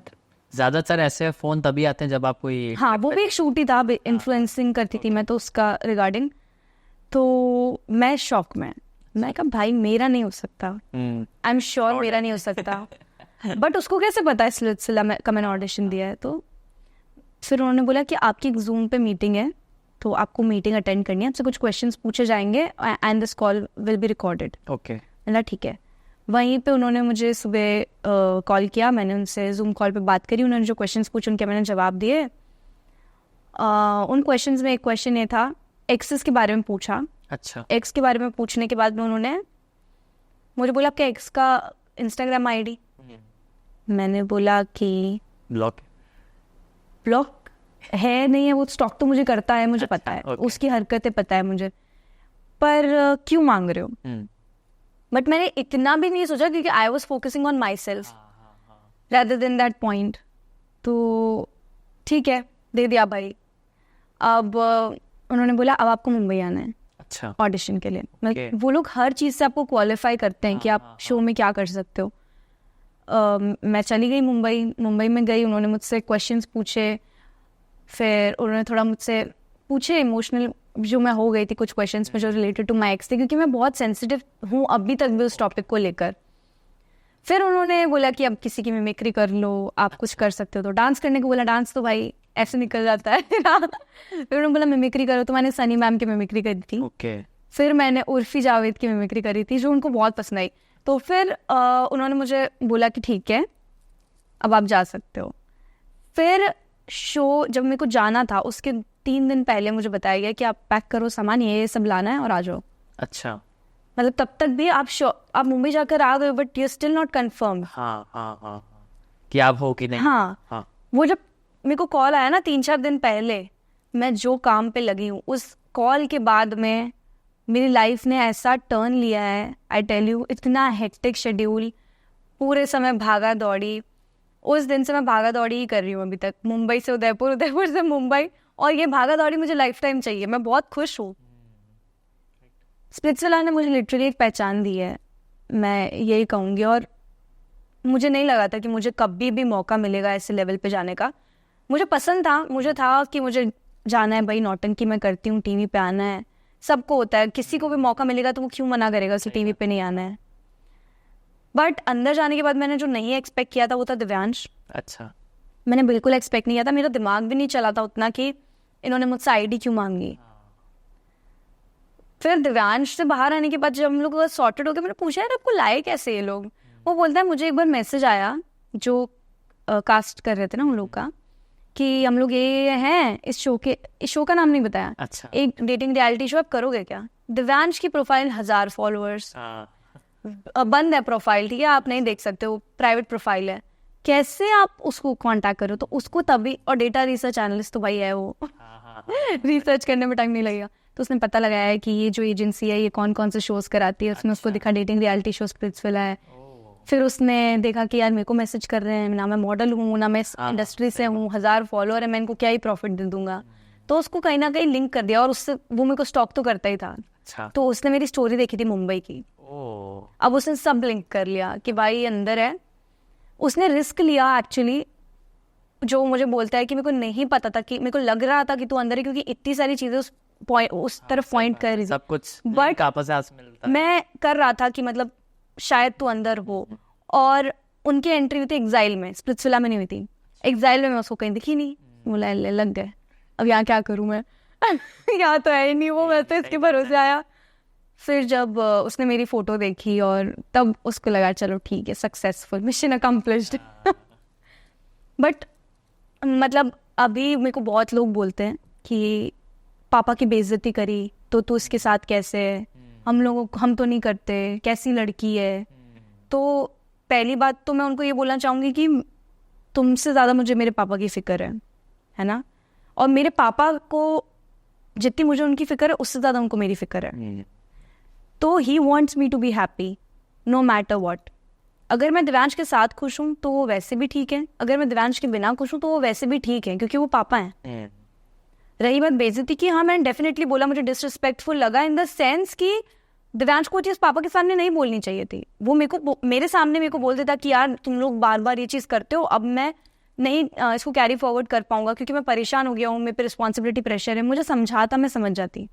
ज़्यादातर ऐसे फ़ोन तभी आते हैं जब आप कोई, हाँ, वो भी एक शूट ही था, इन्फ्लुएंसिंग करती थी मैं तो उसका रिगार्डिंग। तो मैं शॉक में, मैं कहा भाई मेरा नहीं हो सकता, आई एम श्योर मेरा नहीं हो सकता। बट उसको कैसे पता है सिलसिला का मैंने ऑडिशन दिया है। तो फिर उन्होंने बोला कि आपकी एक जूम पे मीटिंग है, तो आपको मीटिंग अटेंड करनी है, आपसे कुछ क्वेश्चंस पूछे जाएंगे and this call will be recorded. Okay. मतलब ठीक है। वहीं पे उन्होंने मुझे सुबह कॉल किया, मैंने उनसे जूम कॉल पे बात करी, उन्होंने जो क्वेश्चंस पूछे उनके मैंने जवाब दिए। उन क्वेश्चंस में एक क्वेश्चन ये था, एक्सेस के बारे में पूछा। अच्छा। एक्स के बारे में पूछने के बाद में उन्होंने मुझे बोला आपका एक्स का इंस्टाग्राम आईडी। मैंने बोला कि ब्लॉक है नहीं है, वो स्टॉक तो मुझे करता है, मुझे पता है, उसकी हरकतें पता है मुझे, पर क्यों मांग रहे हो। बट मैंने इतना भी नहीं सोचा क्योंकि I was focusing on my self rather than that point. तो ठीक है, दे दिया भाई। अब उन्होंने बोला अब आपको मुंबई आना है। अच्छा। ऑडिशन के लिए। वो लोग हर चीज़ से आपको क्वालिफाई करते हैं कि आप शो में क्या कर सकते हो। मैं चली गई मुंबई में गई, उन्होंने मुझसे क्वेश्चंस पूछे, फिर उन्होंने थोड़ा मुझसे पूछे इमोशनल जो मैं हो गई थी कुछ क्वेश्चंस में जो रिलेटेड टू माय एक्स थे, क्योंकि मैं बहुत सेंसिटिव हूँ अभी तक भी उस टॉपिक को लेकर। फिर उन्होंने बोला कि अब किसी की मिमिक्री कर लो, आप कुछ कर सकते हो। तो डांस करने को बोला, डांस तो भाई ऐसे निकल जाता है। फिर उन्होंने बोला मिमिक्री करो, तो मैंने सनी मैम की मिमिक्री करी थी। फिर मैंने उर्फी जावेद की मिमिक्री करी थी जो उनको बहुत पसंद आई। तो फिर उन्होंने मुझे बोला कि ठीक है अब आप जा सकते हो। फिर शो जब मेरे को जाना था उसके 3 दिन पहले मुझे बताया गया कि आप पैक करो सामान, ये सब लाना है और आ जाओ। अच्छा, मतलब तब तक भी आप मुंबई जाकर आ गए but you still not confirm कि आप हो कि नहीं। हाँ। वो जब मेरे को कॉल आया ना 3-4 दिन पहले, मैं जो काम पे लगी हूँ उस कॉल के बाद में मेरी लाइफ ने ऐसा टर्न लिया है। आई टेल यू, इतना हेक्टिक शेड्यूल, पूरे समय भागा दौड़ी। उस दिन से मैं भागा दौड़ी ही कर रही हूँ अभी तक, मुंबई से उदयपुर, उदयपुर से मुंबई, और ये भागा दौड़ी मुझे लाइफ टाइम चाहिए। मैं बहुत खुश हूँ। स्प्लिट्सविला ने मुझे लिटरली एक पहचान दी है, मैं यही कहूँगी। और मुझे नहीं लगा था कि मुझे कभी भी मौका मिलेगा ऐसे लेवल पे जाने का। मुझे पसंद था, मुझे था कि मुझे जाना है भाई, नौटंकी मैं करती हूँ, टीवी पे आना है, सबको होता है, किसी को भी मौका मिलेगा तो वो क्यों मना करेगा उसे टीवी पे नहीं आना है। बट अंदर जाने के बाद मैंने जो नहीं एक्सपेक्ट किया था वो था दिव्यांश। अच्छा, मैंने बिल्कुल एक्सपेक्ट नहीं किया था, मेरा दिमाग भी नहीं चला था उतना कि इन्होंने मुझसे आईडी क्यों मांगी। फिर दिव्यांश से बाहर आने के बाद जब हम लोग सॉर्टेड हो गए, मैंने पूछा यार आपको लाए कैसे ये लोग। वो बोलता है मुझे एक बार मैसेज आया जो कास्ट कर रहे थे ना हम लोग का, कि हम लोग ये हैं इस शो का नाम नहीं बताया। अच्छा, एक डेटिंग रियलिटी शो, आप करोगे क्या। दिव्यांश की प्रोफाइल 1000 फॉलोअर्स, बंद है प्रोफाइल, ठीक है, आप नहीं देख सकते, वो प्राइवेट प्रोफाइल है। कैसे आप उसको कांटेक्ट करो, तो उसको तभी, और डेटा रिसर्च एनालिस्ट तो भाई है वो, रिसर्च करने में टाइम नहीं लगेगा। तो उसने पता लगाया है कि ये जो एजेंसी है ये कौन कौन से शोज कराती है। उसने उसको दिखा डेटिंग रियलिटी शो स्प्लिट्सविला है। फिर उसने देखा कि यार मेरे को मैसेज कर रहे हैं, ना मैं मॉडल हूँ ना मैं इंडस्ट्री से हूँ, 1000 फॉलोअर है, मैं इनको क्या ही प्रॉफिट दे दूंगा। तो उसको कहीं ना कहीं लिंक कर दिया, और उससे वो मेरे को स्टॉक तो करता ही था। तो उसने मेरी स्टोरी देखी थी मुंबई की, अब उसने सब लिंक कर लिया कि भाई अंदर है। उसने रिस्क लिया एक्चुअली, जो मुझे बोलता है कि मेरे को नहीं पता था, कि मेरे को लग रहा था कि तू अंदर है क्योंकि इतनी सारी चीजें उस तरफ पॉइंट कर रही थी, सब कुछ बट मिलता मैं कर रहा था कि मतलब शायद तू अंदर हो। और उनकी एंट्री हुई थी एग्जाइल में, स्प्लिट्सविला में नहीं हुई थी, एग्जाइल में। मैं उसको कहीं दिखी नहीं, बोला लग गए, अब यहाँ क्या करूँ मैं। यहाँ तो है ही नहीं वो, मैं तो इसके भरोसे आया। फिर जब उसने मेरी फोटो देखी और तब उसको लगा चलो ठीक है, सक्सेसफुल, मिशन अकम्प्लिश्ड। बट मतलब अभी मेरे को बहुत लोग बोलते हैं कि पापा की बेइज्जती करी तो तू इसके साथ कैसे है, हम तो नहीं करते, कैसी लड़की है। तो पहली बात तो मैं उनको ये बोलना चाहूँगी कि तुमसे ज़्यादा मुझे मेरे पापा की फ़िक्र है ना, और मेरे पापा को जितनी मुझे उनकी फ़िक्र है उससे ज़्यादा उनको मेरी फ़िक्र है। तो he wants me to be happy no matter what. अगर मैं दिव्यांश के साथ खुश हूँ तो वो वैसे भी ठीक है, अगर मैं दिव्यांश के बिना खुश हूँ तो वो वैसे भी ठीक है, क्योंकि वो पापा हैं। रही बात बेइज्जती की, हाँ मैंने डेफिनेटली बोला, मुझे डिसरिस्पेक्टफुल लगा इन द सेंस कि दिव्यांश को चीज़ पापा के सामने नहीं बोलनी चाहिए थी। वो मेरे सामने मेरे को बोल देता कि यार तुम लोग बार बार ये चीज़ करते हो, अब मैं नहीं इसको कैरी फॉरवर्ड कर पाऊंगा क्योंकि मैं परेशान हो गया हूँ, मेरे पे रिस्पॉन्सिबिलिटी प्रेशर है। मुझे समझाता, मैं समझ जाती,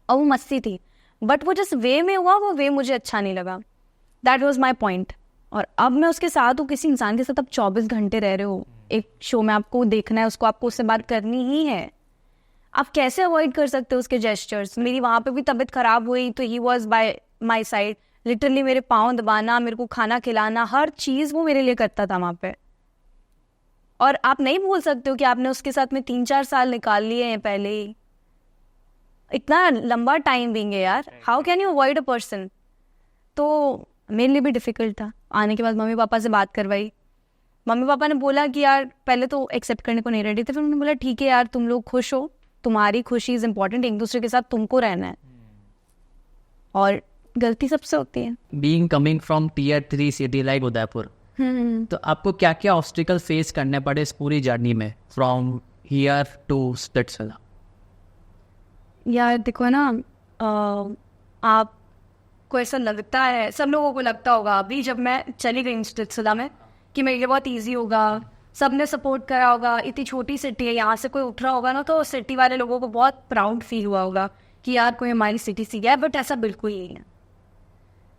और वो मस्ती थी, बट वो जिस वे में हुआ वो वे मुझे अच्छा नहीं लगा। That was my point. और अब मैं उसके साथ हूँ, किसी इंसान के साथ आप 24 घंटे रह रहे हो, एक शो में आपको देखना है उसको, आपको उससे बात करनी ही है, आप कैसे अवॉइड कर सकते हो उसके जेस्चर्स। मेरी वहाँ पे भी तबीयत खराब हुई तो he was by my side, literally मेरे पाँव दबाना, मेरे को खाना खिलाना, हर चीज़ वो मेरे लिए करता था वहाँ पे। और आप नहीं भूल सकते हो कि आपने उसके साथ में 3-4 साल निकाल लिए हैं पहले ही, इतना लंबा टाइम देंगे यार, how can you avoid a person. तो मेरे लिए भी डिफिकल्ट था। आने के बाद मम्मी पापा से बात करवाई, मम्मी पापा ने बोला कि यार पहले तो एक्सेप्ट करने को नहीं रेडी थे, फिर उन्होंने बोला ठीक है यार तुम लोग खुश हो, तुम्हारी खुशी इज इम्पोर्टेंट, एक दूसरे के साथ तुमको रहना है, और गलती सबसे होती है। Being coming from Tier 3 city like Udaipur, तो आपको क्या क्या ऑब्स्टिकल फेस करने पड़े इस पूरी जर्नी में फ्रॉम हियर टू स्प्लिट्सविला? यार देखो ना, आपको ऐसा लगता है, सब लोगों को लगता होगा अभी जब मैं चली गई स्प्लिट्सविला में कि मेरे लिए बहुत इजी होगा, सबने सपोर्ट करा होगा, इतनी छोटी सिटी है, यहाँ से कोई उठ रहा होगा ना तो सिटी वाले लोगों को बहुत प्राउड फील हुआ होगा कि यार कोई हमारी सिटी से गया है, बट ऐसा बिल्कुल नहीं है।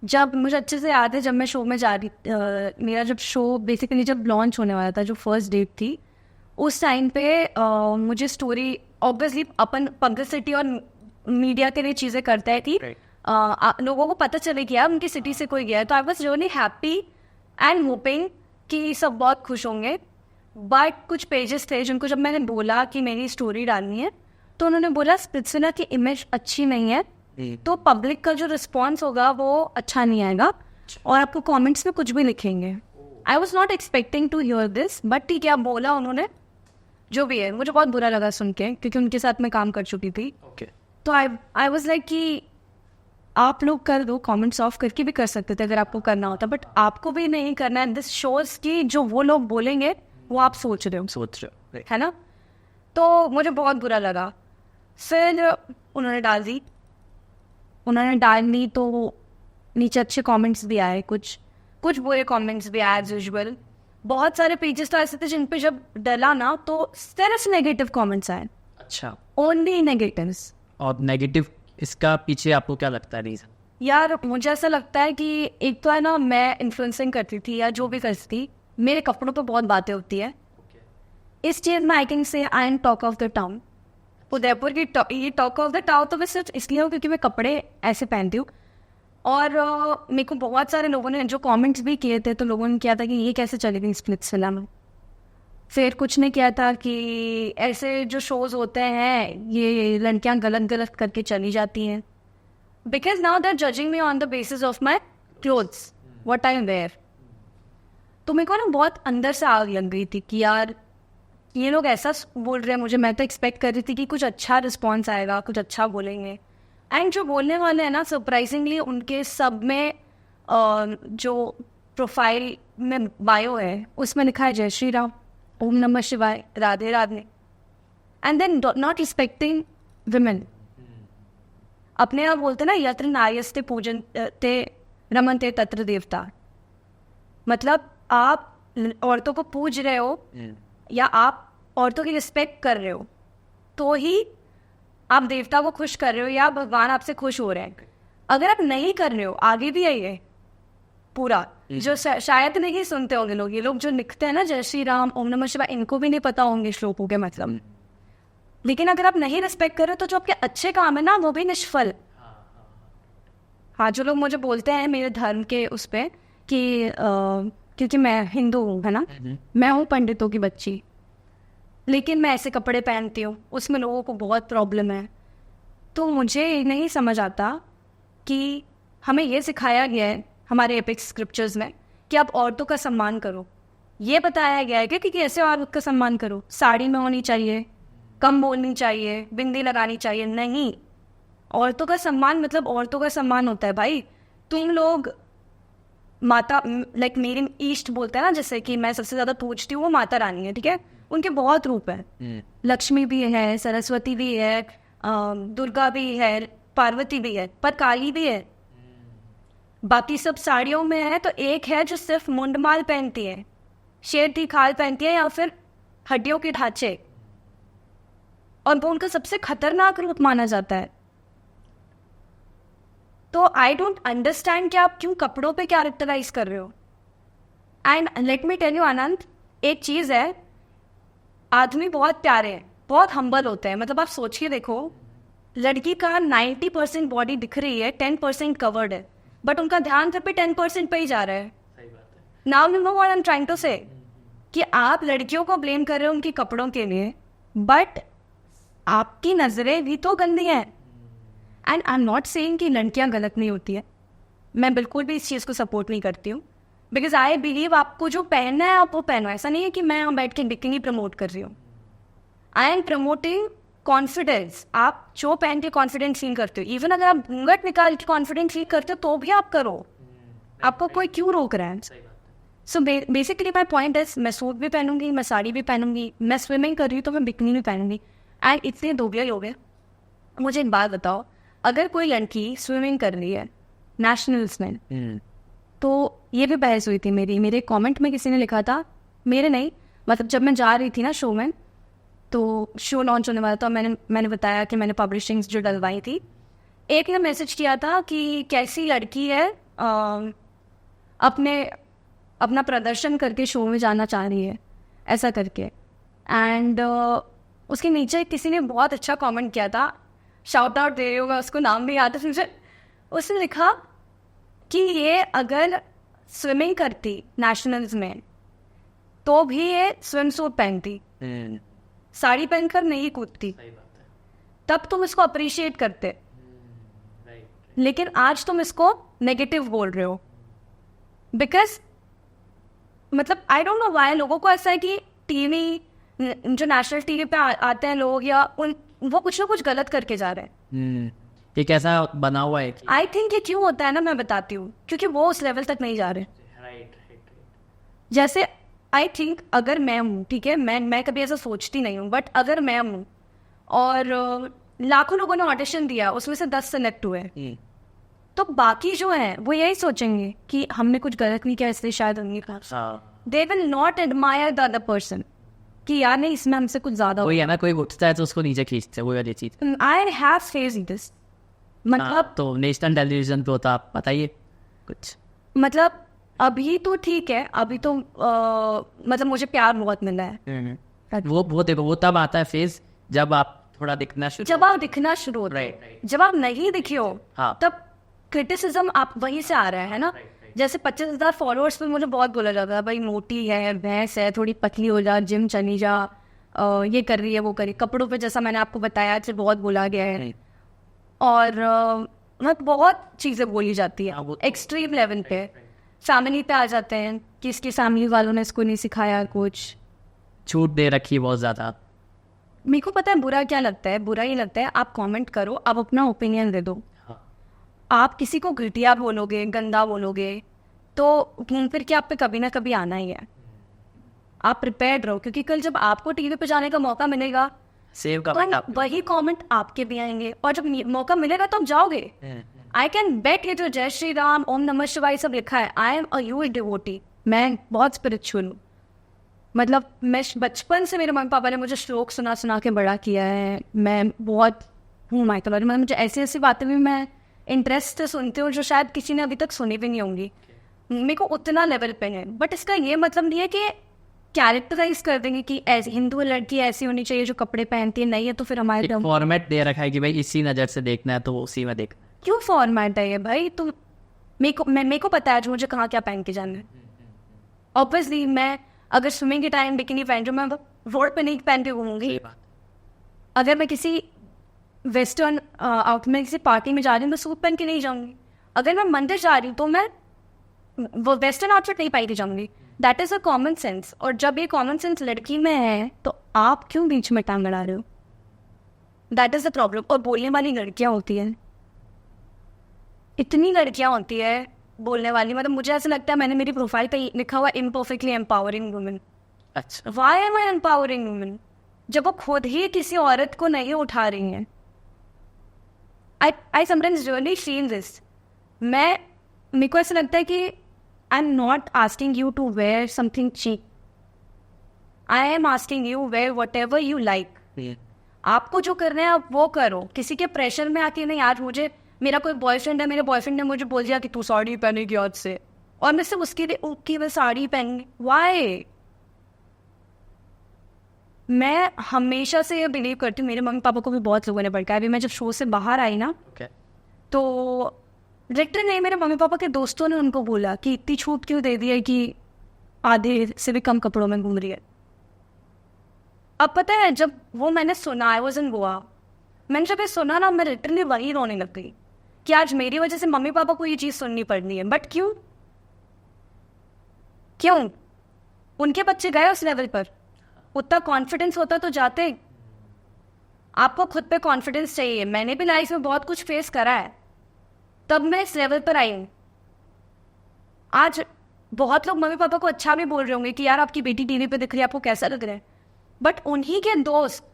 जब मुझे अच्छे से याद है, जब मैं शो में जा रही, मेरा जब शो बेसिकली जब लॉन्च होने वाला था, जो फर्स्ट डेट थी, उस टाइम पे मुझे स्टोरी, ऑब्वियसली अपन पब्लिसिटी और मीडिया के लिए चीज़ें करता है कि लोगों को पता चले कि यार उनकी सिटी से कोई गया है, तो I was really happy and hopping कि सब बहुत खुश होंगे। बट कुछ पेजेस थे जिनको जब मैंने बोला कि मेरी स्टोरी डालनी है, तो उन्होंने बोला स्प्लिट्सविला की इमेज अच्छी नहीं है, तो पब्लिक का जो रिस्पॉन्स होगा वो अच्छा नहीं आएगा और आपको कमेंट्स में कुछ भी लिखेंगे। I was not expecting to hear this, but ठीक है, अब बोला उन्होंने, जो भी है। मुझे बहुत बुरा लगा सुन के, क्योंकि उनके साथ मैं काम कर चुकी थी। तो आई वॉज लाइक कि आप लोग कर दो, कमेंट्स ऑफ करके भी कर सकते थे अगर आपको करना होता, बट आपको भी नहीं करना है। दिस शोज की जो वो लोग बोलेंगे वो आप सोच रहे हो, है ना। तो मुझे बहुत बुरा लगा। फिर उन्होंने डाल दी तो नीचे अच्छे कमेंट्स भी आए, कुछ बुरे कमेंट्स भी आए एज यूजुअल। बहुत सारे पेजेस तो ऐसे थे जिन पे जब डला ना तो सिर्फ नेगेटिव कमेंट्स आए। अच्छा, ओनली नेगेटिव्स। और नेगेटिव, इसका पीछे आपको क्या लगता है रीजन? यार मुझे ऐसा लगता है कि एक तो है ना, मैं इन्फ्लुएंसिंग करती थी या जो भी करती थी, मेरे कपड़ों पे बहुत बातें होती है। इस चीज़ में I can say I am talk of the town. Udaipur की ये टॉक ऑफ द टाउन तो मैं सिर्फ इसलिए हूँ क्योंकि मैं कपड़े ऐसे पहनती हूँ। और मेरे को बहुत सारे लोगों ने जो कमेंट्स भी किए थे, तो लोगों ने किया था कि ये कैसे चलेगी स्प्लिट्सविला में। फिर कुछ ने किया था कि ऐसे जो शोज होते हैं ये लड़कियां गलत करके चली जाती हैं, because now they are judging me on the basis of my clothes, what I wear. तो मेरे को ना बहुत अंदर से आग लग गई थी कि यार ये लोग ऐसा बोल रहे हैं मुझे। मैं तो एक्सपेक्ट कर रही थी कि कुछ अच्छा रिस्पॉन्स आएगा, कुछ अच्छा बोलेंगे। एंड जो बोलने वाले हैं ना, सरप्राइजिंगली उनके सब में जो प्रोफाइल में बायो है उसमें लिखा है जय श्री राम, ओम नमः शिवाय, Radhe Radhe, and then not respecting women. अपने आप बोलते ना, यत्र नार्यस्ते पूजन ते रमनते तत्र देवता। मतलब आप औरतों को पूज रहे हो या आप औरतों की रिस्पेक्ट कर रहे हो तो ही आप देवता को खुश कर रहे हो या भगवान आपसे खुश हो रहे हैं। अगर आप नहीं कर रहे हो, आगे भी आइए पूरा, जो शायद नहीं सुनते होंगे लोग, ये लोग जो लिखते हैं ना जय श्री राम, ओम नमः शिवाय, इनको भी नहीं पता होंगे श्लोकों के मतलब। लेकिन अगर आप नहीं रिस्पेक्ट कर रहे हो तो जो आपके अच्छे काम है ना वो भी निष्फल। हाँ, जो लोग मुझे बोलते हैं मेरे धर्म के उस पर कि क्योंकि मैं हिंदू हूँ, है ना, मैं हूँ पंडितों की बच्ची, लेकिन मैं ऐसे कपड़े पहनती हूँ, उसमें लोगों को बहुत प्रॉब्लम है। तो मुझे नहीं समझ आता कि हमें ये सिखाया गया है हमारे एपिक स्क्रिप्चर्स में कि आप औरतों का सम्मान करो। ये बताया गया है कि कैसे औरत का सम्मान करो, साड़ी में होनी चाहिए, कम बोलनी चाहिए, बिंदी लगानी चाहिए। नहीं, औरतों का सम्मान मतलब औरतों का सम्मान होता है भाई। तुम लोग माता, लाइक मेरी ईष्ट बोलते हैं ना, जैसे कि मैं सबसे ज़्यादा पूजती हूँ वो माता रानी है, ठीक है। उनके बहुत रूप है, लक्ष्मी भी है, सरस्वती भी है, दुर्गा भी है, पार्वती भी है, पर काली भी है। बाकी सब साड़ियों में है तो एक है जो सिर्फ मुंडमाल पहनती है, शेर की खाल पहनती है या फिर हड्डियों के ढांचे, और वो उनका सबसे खतरनाक रूप माना जाता है। तो आई डोंट अंडरस्टैंड कि आप क्यों कपड़ों पे कैरेक्टराइज कर रहे हो। And let me tell you Anand, एक चीज़ है, आदमी बहुत प्यारे हैं, बहुत हम्बल होते हैं। मतलब आप सोच के देखो, लड़की का 90% बॉडी दिख रही है, 10% कवर्ड है, बट उनका ध्यान सिर्फ 10% पे ही जा रहा है। Now you know what I am trying to say, कि आप लड़कियों को ब्लेम कर रहे हो उनके कपड़ों के लिए, बट आपकी नज़रें भी तो गंदी हैं। And I am not saying कि लड़कियां गलत नहीं होती है, मैं बिल्कुल भी इस चीज़ को सपोर्ट नहीं करती हूँ, बिकॉज आई बिलीव आपको जो पहनना है आप वो पहनो। ऐसा नहीं है कि मैं यहाँ बैठ के बिकिनी प्रमोट कर रही हूँ। I am promoting confidence. आप जो पहन के कॉन्फिडेंस फील करते हो, इवन अगर आप घूंघट निकाल के कॉन्फिडेंस फील करते हो तो भी आप करो, आपको कोई क्यों रोक रहा है। So basically my point is, मैं सूट भी पहनूंगी, मैं साड़ी भी पहनूंगी, मैं स्विमिंग कर रही हूँ तो मैं बिकनी भी पहनूंगी। एंड इतने दोगले लोग हैं। मुझे एक बात बताओ, अगर कोई लड़की स्विमिंग कर रही है नेशनल्स में, तो ये भी बहस हुई थी मेरे कमेंट में किसी ने लिखा था, मेरे नहीं, मतलब जब मैं जा रही थी ना शो में, तो शो लॉन्च होने वाला था, मैंने बताया कि मैंने पब्लिशिंग्स जो डलवाई थी, एक ने मैसेज किया था कि कैसी लड़की है अपना प्रदर्शन करके शो में जाना चाह रही है, ऐसा करके। एंड उसके नीचे किसी ने बहुत अच्छा कमेंट किया था, शाउट आउट दे रही हूँ मैं, उसको नाम भी याद है मुझे। उसने लिखा कि ये अगर स्विमिंग करती नेशनल्स में तो भी ये स्विम सूट पहनती, साड़ी पहनकर नहीं कूदती, तब तुम इसको अप्रिशिएट करते। लेकिन आज तुम इसको नेगेटिव बोल रहे हो, बिकॉज मतलब आई डोंट नो व्हाई लोगों को ऐसा है कि टीवी, जो नेशनल टीवी पे आते हैं लोग, या वो कुछ ना कुछ गलत करके जा रहे हैं। ये कैसा बना हुआ है? आई थिंक ये क्यों होता है ना, मैं बताती हूँ, क्योंकि वो उस लेवल तक नहीं जा रहे। जैसे आई थिंक अगर मैं हूँ, ठीक है, मैं कभी ऐसा सोचती नहीं हूँ, बट अगर मैं हूँ और लाखों लोगों ने ऑडिशन दिया, उसमें से 10 सेलेक्ट हुए, तो बाकी जो है वो यही सोचेंगे कि हमने कुछ गलत नहीं किया, इसलिए शायद उनके पास। They will not admire the other person कि यार नहीं, इसमें हमसे कुछ ज्यादा वही है ना, कोई उठता है तो उसको नीचे खींचते हैं, वो वाली चीज। I have faced this. मतलब तो नेशनल टेलीविजन पे होता, आप बताइए कुछ। मतलब अभी तो ठीक है, अभी तो मतलब मुझे प्यार बहुत मिला है। वो देखो, वो तब आता है फेज जब आप थोड़ा दिखना शुरू, जब आप दिखना शुरू होते हैं। राइट। जब आप नहीं दिखे हो, हाँ। तब क्रिटिसिज्म आप वहीं से आ रहा है ना। जैसे 25,000 फॉलोअर्स पे मुझे बहुत बोला जाता है, भाई मोटी है, भैंस है, थोड़ी पतली हो जा, जिम चली जा, ये कर रही है, वो कर रही है। कपड़ों पे जैसा मैंने आपको बताया कि बहुत बोला गया है, और मतलब बहुत चीज़ें बोली जाती है एक्सट्रीम लेवल पे। फैमिली पे आ जाते हैं कि इसकी फैमिली वालों ने इसको नहीं सिखाया, कुछ छूट दे रखी बहुत ज़्यादा। मेरे को पता है बुरा क्या लगता है, बुरा ही लगता है। आप कमेंट करो, आप अपना ओपिनियन दे दो। आप किसी को घटिया बोलोगे, गंदा बोलोगे, तो घूम फिर के आप पे कभी ना कभी आना ही है। आप प्रिपेयर्ड रहो, क्योंकि कल जब आपको टीवी पे जाने का मौका मिलेगा, सेव का तो वही कमेंट आपके भी आएंगे, और जब मौका मिलेगा तो आप जाओगे। आई कैन बेट ये जो जय श्री राम, ओम नमः शिवाय सब लिखा है, I am a huge devotee. मैं बहुत स्पिरिचुअल हूँ। मतलब मैं बचपन से, मेरे मम्मी पापा ने मुझे श्लोक सुना सुना के बड़ा किया है। मैं बहुत हूँ माइथोलॉजी, मतलब मुझे ऐसी ऐसी बातें भी मैं इंटरेस्ट से सुनती हूँ जो शायद किसी ने अभी तक सुनी भी नहीं होंगी। मेरे को उतना लेवल पे है, बट इसका ये मतलब नहीं है कि कैरेक्टराइज कर देंगे कि ऐसी हिंदू लड़की ऐसी होनी चाहिए जो कपड़े पहनती है। नहीं है तो फिर हमारे फॉर्मेट दे रखा है कि भाई इसी नज़र से देखना है तो उसी में देखना। क्यों फॉर्मेट है ये भाई? तुम मेरे को पता है जो मुझे कहाँ क्या पहन के जाना है। ऑब्वियसली मैं अगर स्विमिंग के टाइम बिकिनी पहन रही हूँ, मैं रोड पे नहीं पहन के घूमूंगी। अगर मैं किसी वेस्टर्न आउट में किसी पार्टी में जा रही हूँ, मैं सूट पहन के नहीं जाऊंगी। अगर मैं मंदिर जा रही हूँ तो मैं वो वेस्टर्न आउटफिट नहीं पहन के जाऊंगी। That is a common sense. और जब ये कॉमन सेंस लड़की में है तो आप क्यों बीच में टांग अड़ा रहे हो? That is the problem. और बोलने वाली लड़कियाँ होती हैं, इतनी लड़कियाँ होती है बोलने वाली। मतलब मुझे ऐसा लगता है, मैंने मेरी प्रोफाइल पे लिखा हुआ इम्परफेक्टली एम्पावरिंग वुमेन। अच्छा, why am I empowering women जब वो खुद ही किसी औरत को नहीं उठा रही हैं? I sometimes really feel this. मेरे को ऐसा लगता है कि I am not asking you to wear something cheap, I am asking you wear whatever you like. आपको जो करना है आप वो करो, किसी के प्रेशर में आके नहीं। आज मुझे मेरा कोई बॉयफ्रेंड है, मेरे बॉयफ्रेंड ने मुझे बोल दिया कि तू साड़ी पहनेगी आज से, और मैं सिर्फ उसके लिए उसकी मैं साड़ी पहन, वाई? मैं हमेशा से ये बिलीव करती हूँ, मेरे मम्मी पापा को भी बहुत लोगों ने भड़काया। अभी मैं जब शो से बाहर आई ना, तो डायरेक्टर ने, मेरे मम्मी पापा के दोस्तों ने उनको बोला कि इतनी छूट क्यों दे दी है कि आधे से भी कम कपड़ों में घूम रही है। अब पता है, जब वो मैंने सुना, आई वाज इन गोवा, मैंने जब ये सुना ना, मैं लिटरली वही रोने लग गई कि आज मेरी वजह से मम्मी पापा को ये चीज़ सुननी पड़नी है। बट क्यों? क्यों? उनके बच्चे गए उस लेवल पर, उतना कॉन्फिडेंस होता तो जाते। आपको खुद पे कॉन्फिडेंस चाहिए। मैंने भी लाइफ में बहुत कुछ फेस करा है, तब मैं इस लेवल पर आई हूँ। आज बहुत लोग मम्मी पापा को अच्छा भी बोल रहे होंगे कि यार आपकी बेटी टीवी पे दिख रही है, आपको कैसा लग रहा है, बट उन्हीं के दोस्त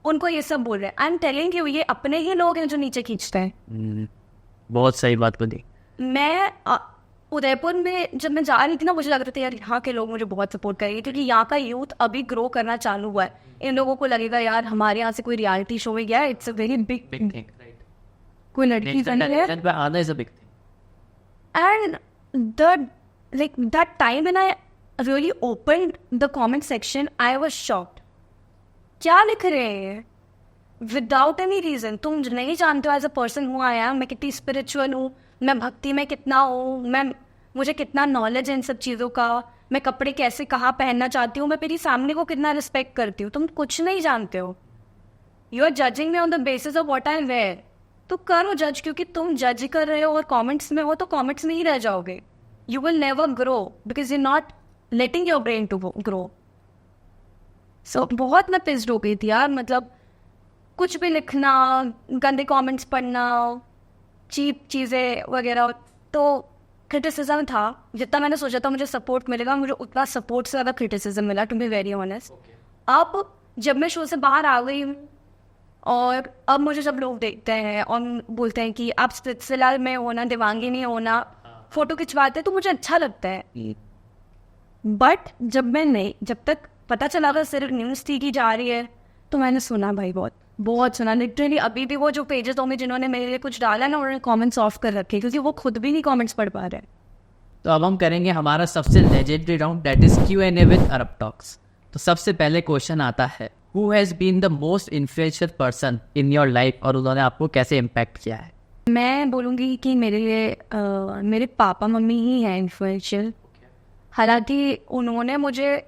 उनको ये सब बोल रहे हैं। आई एम टेलिंग यू, ये अपने ही लोग हैं जो नीचे खींचते हैं। बहुत सही बात बोली। मैं उदयपुर में जब मैं जा रही थी ना, मुझे लग रहा था यार यहाँ के लोग मुझे बहुत सपोर्ट करेंगे, क्योंकि यहाँ का यूथ अभी ग्रो करना चालू हुआ है. इन लोगों को लगेगा यार हमारे यहाँ से कोई रियलिटी शो में गया, it's a very big thing, right? कोई लड़की पे आना is a big thing. And that time when I really opened the comment section, I was shocked. क्या लिख रहे हैं विदाउट एनी रीजन. तुम नहीं जानते हो एज अ पर्सन हूँ आई एम, मैं कितनी स्पिरिचुअल हूँ, मैं भक्ति में कितना हूँ, मुझे कितना नॉलेज है इन सब चीज़ों का, मैं कपड़े कैसे कहाँ पहनना चाहती हूँ, मैं मेरी फैमिली को कितना रिस्पेक्ट करती हूँ. तुम कुछ नहीं जानते हो. You are judging me on the basis of what I wear. तो करो जज, क्योंकि तुम जज कर रहे हो और कमेंट्स में हो तो कमेंट्स में ही रह जाओगे. You will never grow because you not letting your brain to grow. So बहुत मैं पिस्ड हो गई थी यार. मतलब कुछ भी लिखना, गंदे कमेंट्स पढ़ना, चीप चीज़ें वगैरह. तो क्रिटिसिज्म था. जितना मैंने सोचा था मुझे सपोर्ट मिलेगा, मुझे उतना सपोर्ट से ज़्यादा क्रिटिसिज्म मिला, टू बी वेरी ऑनेस्ट. अब जब मैं शो से बाहर आ गई हूँ और अब मुझे जब लोग देखते हैं और बोलते हैं कि आप सिलसिला में होना, देवांगिनी होना, फोटो खिंचवाते हैं, तो मुझे अच्छा लगता है. बट जब तक पता चला था सिर्फ न्यूज़ थी की जा रही है, तो मैंने सुना भाई, बहुत सुना. लिटरली अभी भी वो जो पेजेस में जिन्होंने मेरे लिए कुछ डाला ना, उन्होंने कमेंट्स ऑफ कर रखे क्योंकि वो खुद भी नहीं कमेंट्स पढ़ पा रहे हैं. तो अब हम करेंगे हमारा सबसे legendary round, that is Q&A with Arab Talks. तो सबसे पहले क्वेश्चन आता है, who has been the most influential person in your life, और उन्होंने आपको कैसे इम्पैक्ट किया है? मैं बोलूँगी कि मेरे लिए मेरे पापा मम्मी ही हैं इन्फ्लुएंशियल. हालांकि उन्होंने मुझे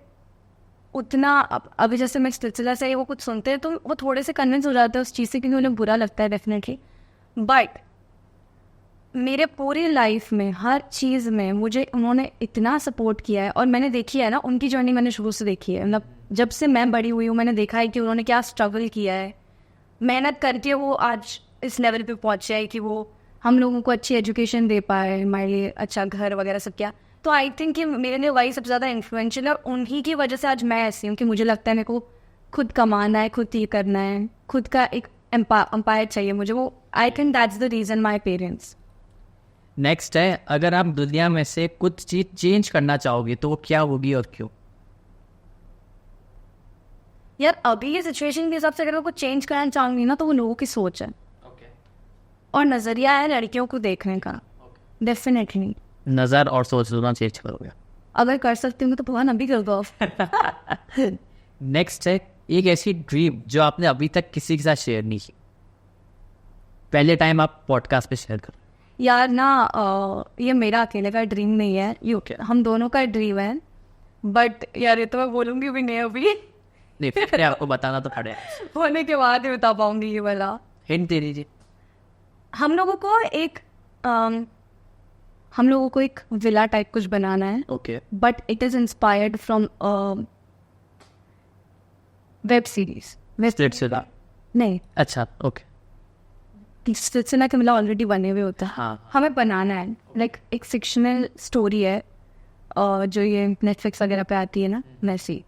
उतना अभी जैसे मैं सिलसिला से वो कुछ सुनते हैं तो वो थोड़े से कन्विंस हो जाते हैं उस चीज़ से, क्योंकि उन्हें बुरा लगता है डेफिनेटली. बट मेरे पूरी लाइफ में हर चीज़ में मुझे उन्होंने इतना सपोर्ट किया है. और मैंने देखी है ना उनकी जर्नी, मैंने शुरू से देखी है. मतलब जब से मैं बड़ी हुई हूँ मैंने देखा है कि उन्होंने क्या स्ट्रगल किया है, मेहनत करके वो आज इस लेवल पे पहुँचे है कि वो हम लोगों को अच्छी एजुकेशन दे पाए, हमारे लिए अच्छा घर वगैरह सब क्या. तो आई थिंक कि मेरे लिए वही सबसे ज़्यादा इन्फ्लुएंशियल है. और उन्हीं की वजह से आज मैं ऐसी हूँ कि मुझे लगता है मेरे को खुद कमाना है, खुद ये करना है, खुद का एक एम्पायर चाहिए मुझे. वो I think that's the reason my parents. Next है, अगर आप दुनिया में से कुछ चीज़ चेंज करना चाहोगे तो वो क्या होगी और क्यों? यार अभी ये सिचुएशन के हिसाब से अगर मैं कुछ चेंज करना चाहूँगी ना, तो वो लोगों की सोच है और नज़रिया है लड़कियों को देखने का. डेफिनेटली नज़र और सोच दोनों चेंज करोगे. अगर कर सकती हूँ तो भगवान अभी कर दो. नेक्स्ट है, एक ऐसी ड्रीम जो आपने अभी तक किसी के साथ शेयर नहीं की, पहले टाइम आप पॉडकास्ट पे शेयर करो. यार ना ये मेरा अकेले का ड्रीम नहीं है, हम दोनों का ड्रीम है. बट यार ये तो मैं बोलूँगी भी नहीं अभी. नहीं, फिर आपको बताना तो पड़ेगा. होने के बाद ही बता पाऊंगी ये वाला. हिंट दे दीजिए. हम लोगों को एक विला टाइप कुछ बनाना है. Okay. But it is inspired from web series. Splitsvilla नहीं, अच्छा ओके. स्प्लिट्सविला के मतलब ऑलरेडी बने हुए होता है. हाँ. हमें बनाना है लाइक एक फिक्शनल स्टोरी है जो ये नेटफ्लिक्स वगैरह पे आती है ना, वैसी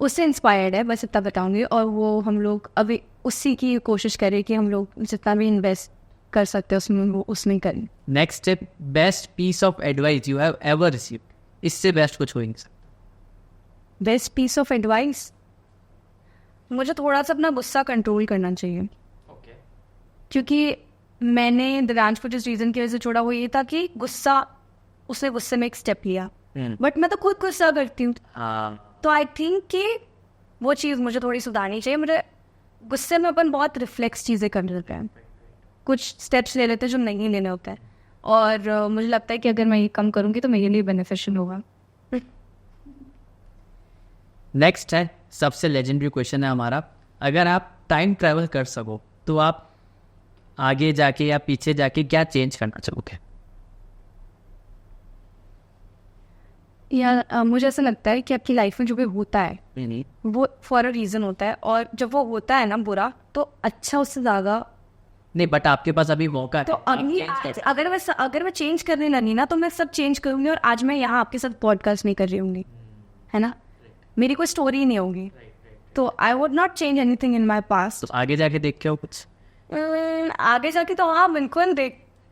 उससे इंस्पायर्ड है, बस इतना बताऊंगी. और वो हम लोग अभी उसी की कोशिश करें कि हम लोग जितना भी इन्वेस्ट कर सकते हैं उसमें वो उसमें करें. Next step, best piece of advice you have ever received. इससे बेस्ट कुछ हो ही नहीं सकता. बेस्ट पीस ऑफ एडवाइस, मुझे थोड़ा सा अपना गुस्सा कंट्रोल करना चाहिए. क्योंकि मैंने दिव्यांश को जिस रीज़न की वजह से छोड़ा वो ये था कि उसने गुस्से में एक स्टेप लिया. बट मैं तो खुद गुस्सा करती हूँ. तो आई थिंक कि वो चीज़ मुझे थोड़ी सुधारनी चाहिए. मुझे गुस्से में अपन बहुत रिफ्लेक्स चीज़ें कर लेते हैं, कुछ स्टेप्स ले लेते हैं जो नहीं लेने होते हैं. और मुझे लगता है कि अगर मैं ये कम करूँगी तो मेरे लिए बेनिफिशियल होगा. नेक्स्ट है, सबसे लेजेंडरी क्वेश्चन है हमारा, अगर आप टाइम ट्रैवल कर सको तो आप आगे जाके या पीछे जाके क्या चेंज करना चाहोगे? या मुझे ऐसा लगता है कि आपकी लाइफ में जो भी होता है वो फॉर अ रीज़न होता है. और जब वो होता है ना बुरा, तो अच्छा उससे ज़्यादा नहीं. बट आपके पास अभी मौका है. तो अभी अगर मैं चेंज करने लगी ना तो मैं सब चेंज करूँगी. और आज मैं यहाँ आपके साथ पॉडकास्ट नहीं कर रही होंगी, है ना, मेरी कोई स्टोरी नहीं होगी. तो I would not change anything in my past. तो आगे जाके देख के हो कुछ? आगे जाके तो हाँ बिल्कुल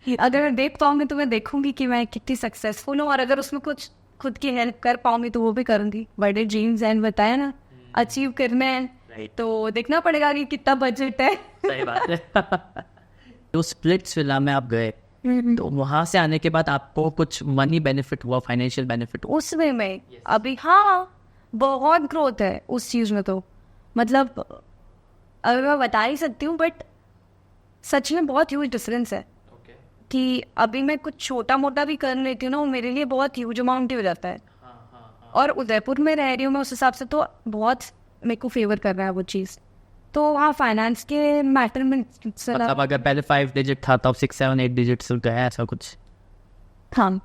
अगर मैं देख पाऊंगी तो मैं देखूंगी कि मैं कितनी सक्सेसफुल हूँ, और अगर उसमें कुछ खुद की हेल्प कर पाऊंगी तो वो भी करूंगी. बड़े ड्रीम्स एंड बताया ना, अचीव करना है तो देखना पड़ेगा कि कितना बजट है. सही बात है. तो स्प्लिट्स विला में आप गए, तो वहां से आने के बाद आपको कुछ मनी बेनिफिट हुआ, फाइनेंशियल बेनिफिट हुआ? उसमें मैं अभी हाँ बहुत ग्रोथ है उस चीज़ में. तो मतलब अगर मैं बता ही सकती हूँ, बट सच में बहुत ह्यूज डिफरेंस है. कि अभी मैं कुछ छोटा मोटा भी कर लेती हूँ ना, वो मेरे लिए बहुत ह्यूज अमाउंट ही हो जाता है. और उदयपुर में रह रही हूँ मैं, उस हिसाब से तो बहुत मेरे को फेवर कर रहा है वो चीज़. तो हाँ फाइनेंस के मैटर में मतलब अगर पहले 5 डिजिट था तो 6, 7, 8 डिजिट गया, ऐसा कुछ? हाँ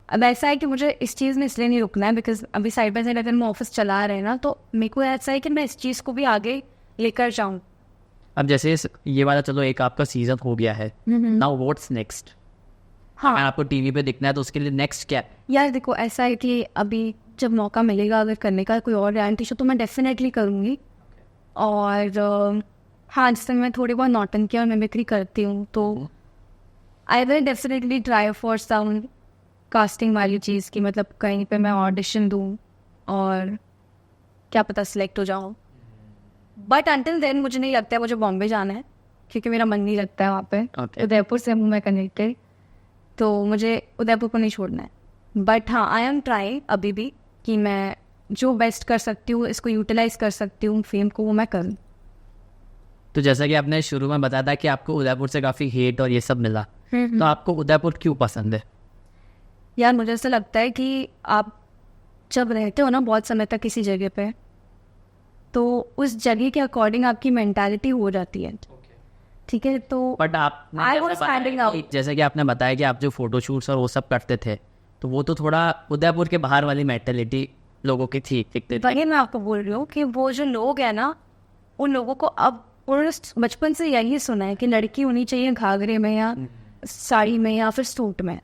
अब ऐसा है कि मुझे इस चीज़ में इसलिए नहीं रुकना है, बिकॉज अभी साइड बाई साइड अगर मैं ऑफिस चला रहे हैं ना, तो मेरे को ऐसा है कि मैं इस चीज़ को भी आगे लेकर जाऊँ. अब जैसे ये वाला चलो एक आपका सीजन हो गया है, नाउ व्हाट्स नेक्स्ट? हाँ अगर आपको टीवी पे दिखना है तो उसके लिए नेक्स्ट क्या? यार देखो ऐसा है कि अभी जब मौका मिलेगा अगर करने का कोई और रियलिटी शो तो मैं डेफिनेटली करूँगी. और हाँ जिससे मैं थोड़ी बहुत नौटंकी और मिमिक्री करती हूँ, तो I will definitely try for some casting वाली चीज़ की, मतलब कहीं पे मैं ऑडिशन दूँ और क्या पता सिलेक्ट हो जाऊँ. बट अंटिल देन मुझे नहीं लगता है मुझे बॉम्बे जाना है, क्योंकि मेरा मन नहीं लगता है वहाँ पे. उदयपुर से हूँ मैं कनेक्टेड, तो मुझे उदयपुर को नहीं छोड़ना है. बट हाँ आई एम ट्राइंग अभी भी कि मैं जो बेस्ट कर सकती हूँ, इसको यूटिलाइज कर सकती हूँ फेम को, वो मैं करूँ. तो जैसा कि आपने शुरू में बताया था कि आपको उदयपुर से काफ़ी हेट और ये सब मिला, तो आपको उदयपुर क्यों पसंद है? यार मुझे ऐसा लगता है कि आप जब रहते हो ना बहुत समय तक किसी जगह पे, तो उस जगह के अकॉर्डिंग आपकी मेंटालिटी हो जाती है. ठीक है, तो बट आप जैसे कि आपने बताया कि आप जो फोटोशूट्स और वो सब करते थे, तो वो तो थोड़ा उदयपुर के बाहर वाली मेंटालिटी लोगों की थी. वही मैं आपको बोल रही हूँ कि वो जो लोग हैं ना, उन लोगों को अब उन्होंने बचपन से यही सुना है कि लड़की होनी चाहिए घाघरे में या साड़ी में या फिर सूट में,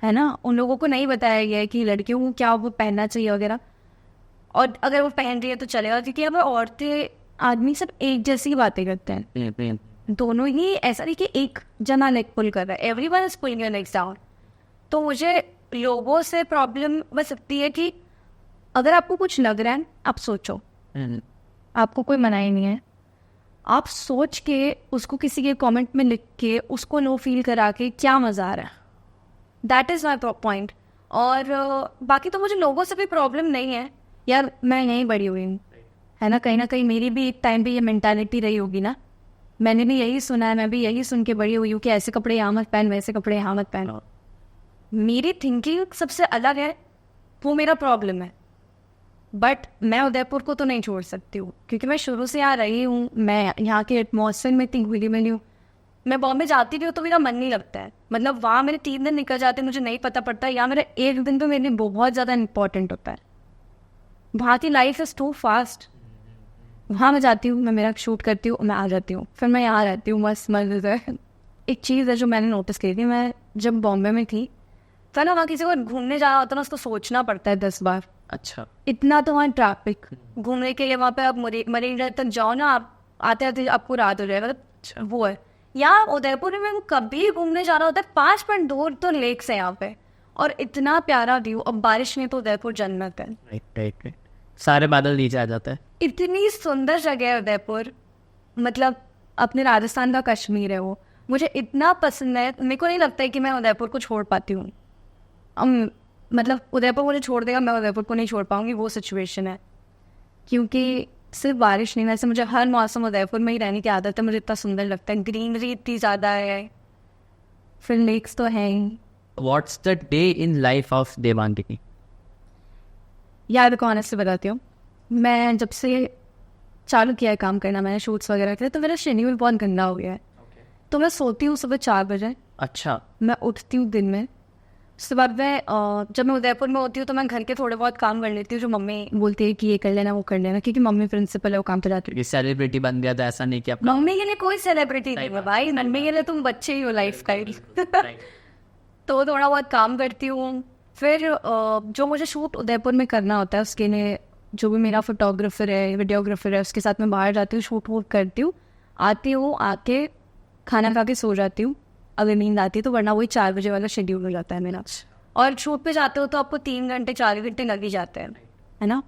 है ना. उन लोगों को नहीं बताया गया है कि लड़कियों को क्या वो पहनना चाहिए वगैरह. और अगर वो पहन रही है तो चलेगा, क्योंकि अब औरतें आदमी सब एक जैसी बातें करते हैं. दोनों ही, ऐसा नहीं कि एक जना लेग पुल कर रहा है, everyone is pulling your legs down. तो मुझे लोगों से प्रॉब्लम बस सकती है कि अगर आपको कुछ लग रहा है आप सोचो, आपको कोई मना ही नहीं है, आप सोच के उसको किसी के कमेंट में लिख के उसको नो फील करा के क्या मजा आ रहा है. That is my point. और बाकी तो मुझे लोगों से भी प्रॉब्लम नहीं है यार, मैं यहीं बड़ी हुई हूँ, है ना. कहीं ना कहीं मेरी भी एक टाइम पे ये मेंटालिटी रही होगी ना, मैंने भी यही सुना है, मैं भी यही सुन के बड़ी हुई हूँ कि ऐसे कपड़े यहाँ मत पहन, वैसे कपड़े यहाँ मत पहन. मेरी थिंकिंग सबसे अलग है, वो मेरा प्रॉब्लम है. बट मैं उदयपुर को तो नहीं छोड़ सकती हूँ, क्योंकि मैं शुरू से यहाँ रही हूँ, मैं यहाँ के एटमॉस्फेयर में इतनी घुली मिली हूँ. मैं बॉम्बे जाती भी हूँ तो मेरा मन नहीं लगता है, मतलब वहाँ मेरे 3 दिन निकल जाते हैं, मुझे नहीं पता पड़ता. यहाँ मेरा 1 दिन तो मेरे लिए बहुत ज़्यादा इंपॉर्टेंट होता है. वहाँ की लाइफ इज़ टू फास्ट. वहाँ मैं जाती हूँ, मैं मेरा शूट करती हूँ, मैं आ जाती हूँ, फिर मैं यहाँ रहती हूँ, मस्त मज़े से. एक चीज़ है जो मैंने नोटिस की थी, मैं जब बॉम्बे में थी तो ना, वहाँ किसी को घूमने जाना होता है ना, उसको सोचना पड़ता है 10 बार. अच्छा. इतना तो वहाँ ट्रैफिक, घूमने के लिए वहाँ पे आप मरीन ड्राइव तक जाओ ना, आप आते आते आपको रात हो जाएगा. मतलब वो है. यहाँ उदयपुर में कभी घूमने जाना होता है 5 मिनट दूर तो लेक्स है यहाँ पे, और इतना प्यारा व्यू. अब बारिश में तो उदयपुर जन्नत है. राइट. सारे बादल नीचे आ जाते हैं. इतनी सुंदर जगह है उदयपुर, मतलब अपने राजस्थान का कश्मीर है वो. मुझे इतना पसंद है, मेरे को नहीं लगता है कि मैं उदयपुर को छोड़ पाती हूँ. मतलब उदयपुर मुझे छोड़ देगा, मैं उदयपुर को नहीं छोड़ पाऊंगी, वो सिचुएशन है. क्योंकि सिर्फ बारिश नहीं, वैसे मुझे हर मौसम उदयपुर में ही रहने की आदत है. मुझे इतना सुंदर लगता है, ग्रीनरी इतनी ज़्यादा है, फिर लेक्स तो हैं ही. What's the day in life of Devangini? यार देखो ऑनेस्टली बताती हूँ, मैं जब से चालू किया है काम करना, मैंने शूट्स वगैरह किए, तो मेरा शेड्यूल बहुत गंदा हो गया है. तो मैं सोती हूँ सुबह 4 बजे. अच्छा. मैं उठती हूँ दिन में. उसके बाद मैं जब मैं उदयपुर में होती हूँ तो मैं घर के थोड़े बहुत काम कर लेती हूँ, जो मम्मी बोलती है कि ये कर लेना वो कर लेना, क्योंकि मम्मी प्रिंसिपल है, वो काम पे जाती है. सेलिब्रिटी बन गया था, ऐसा नहीं कि आपका? मम्मी के लिए कोई सेलिब्रिटी नहीं है भाई, मम्मी के लिए तुम बच्चे ही हो, लाइफ स्टाइल. तो थोड़ा बहुत काम करती हूँ. फिर जो मुझे शूट उदयपुर में करना होता है उसके लिए जो भी मेरा फोटोग्राफर है, वीडियोग्राफर है, उसके साथ मैं बाहर जाती हूँ, शूट वूट करती हूँ, आती हूँ, आके खाना खा के सो जाती हूँ. अगर नींद आती है तो, वरना वही 4 बजे वाला शेड्यूल हो जाता है मेरा। और शूट पे जाते हो तो आपको 3 घंटे 4 घंटे लग ही जाते हैं, है ना।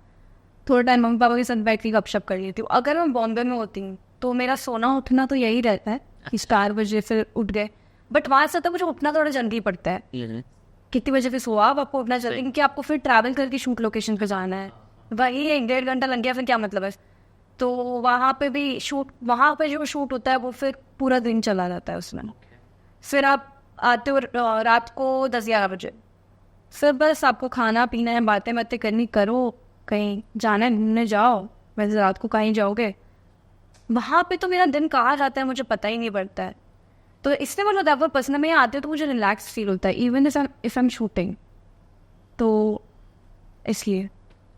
थोड़ा टाइम मम्मी पापा के साथ बैठ के गपशप कर लेती हूँ। अगर मैं बॉम्बे में होती हूँ तो मेरा सोना उठना तो यही रहता है कि 4 बजे फिर उठ गए, बट वहाँ से तो मुझे उठना थोड़ा जल्दी पड़ता है। कितनी बजे फिर सोआ आप, आपको उठना जल्दी, क्योंकि आपको फिर ट्रैवल करके शूट लोकेशन पे जाना है, वही 1-1.5 घंटा लग गया, फिर क्या मतलब है। तो वहाँ पे भी शूट, वहाँ पे जो शूट होता है वो फिर पूरा दिन चला जाता है उसमें। फिर आप आते हो रात को 10-11 बजे, फिर बस आपको खाना पीना है, बातें बातें करनी, करो, कहीं जाना है घूमने जाओ। वैसे रात को कहीं जाओगे, वहाँ पे तो मेरा दिन कहाँ जाता है मुझे पता ही नहीं पड़ता है। तो इसलिए मुझे होता है पसंद, में आते हो तो मुझे रिलैक्स फील होता है, even if I am shooting. तो इसलिए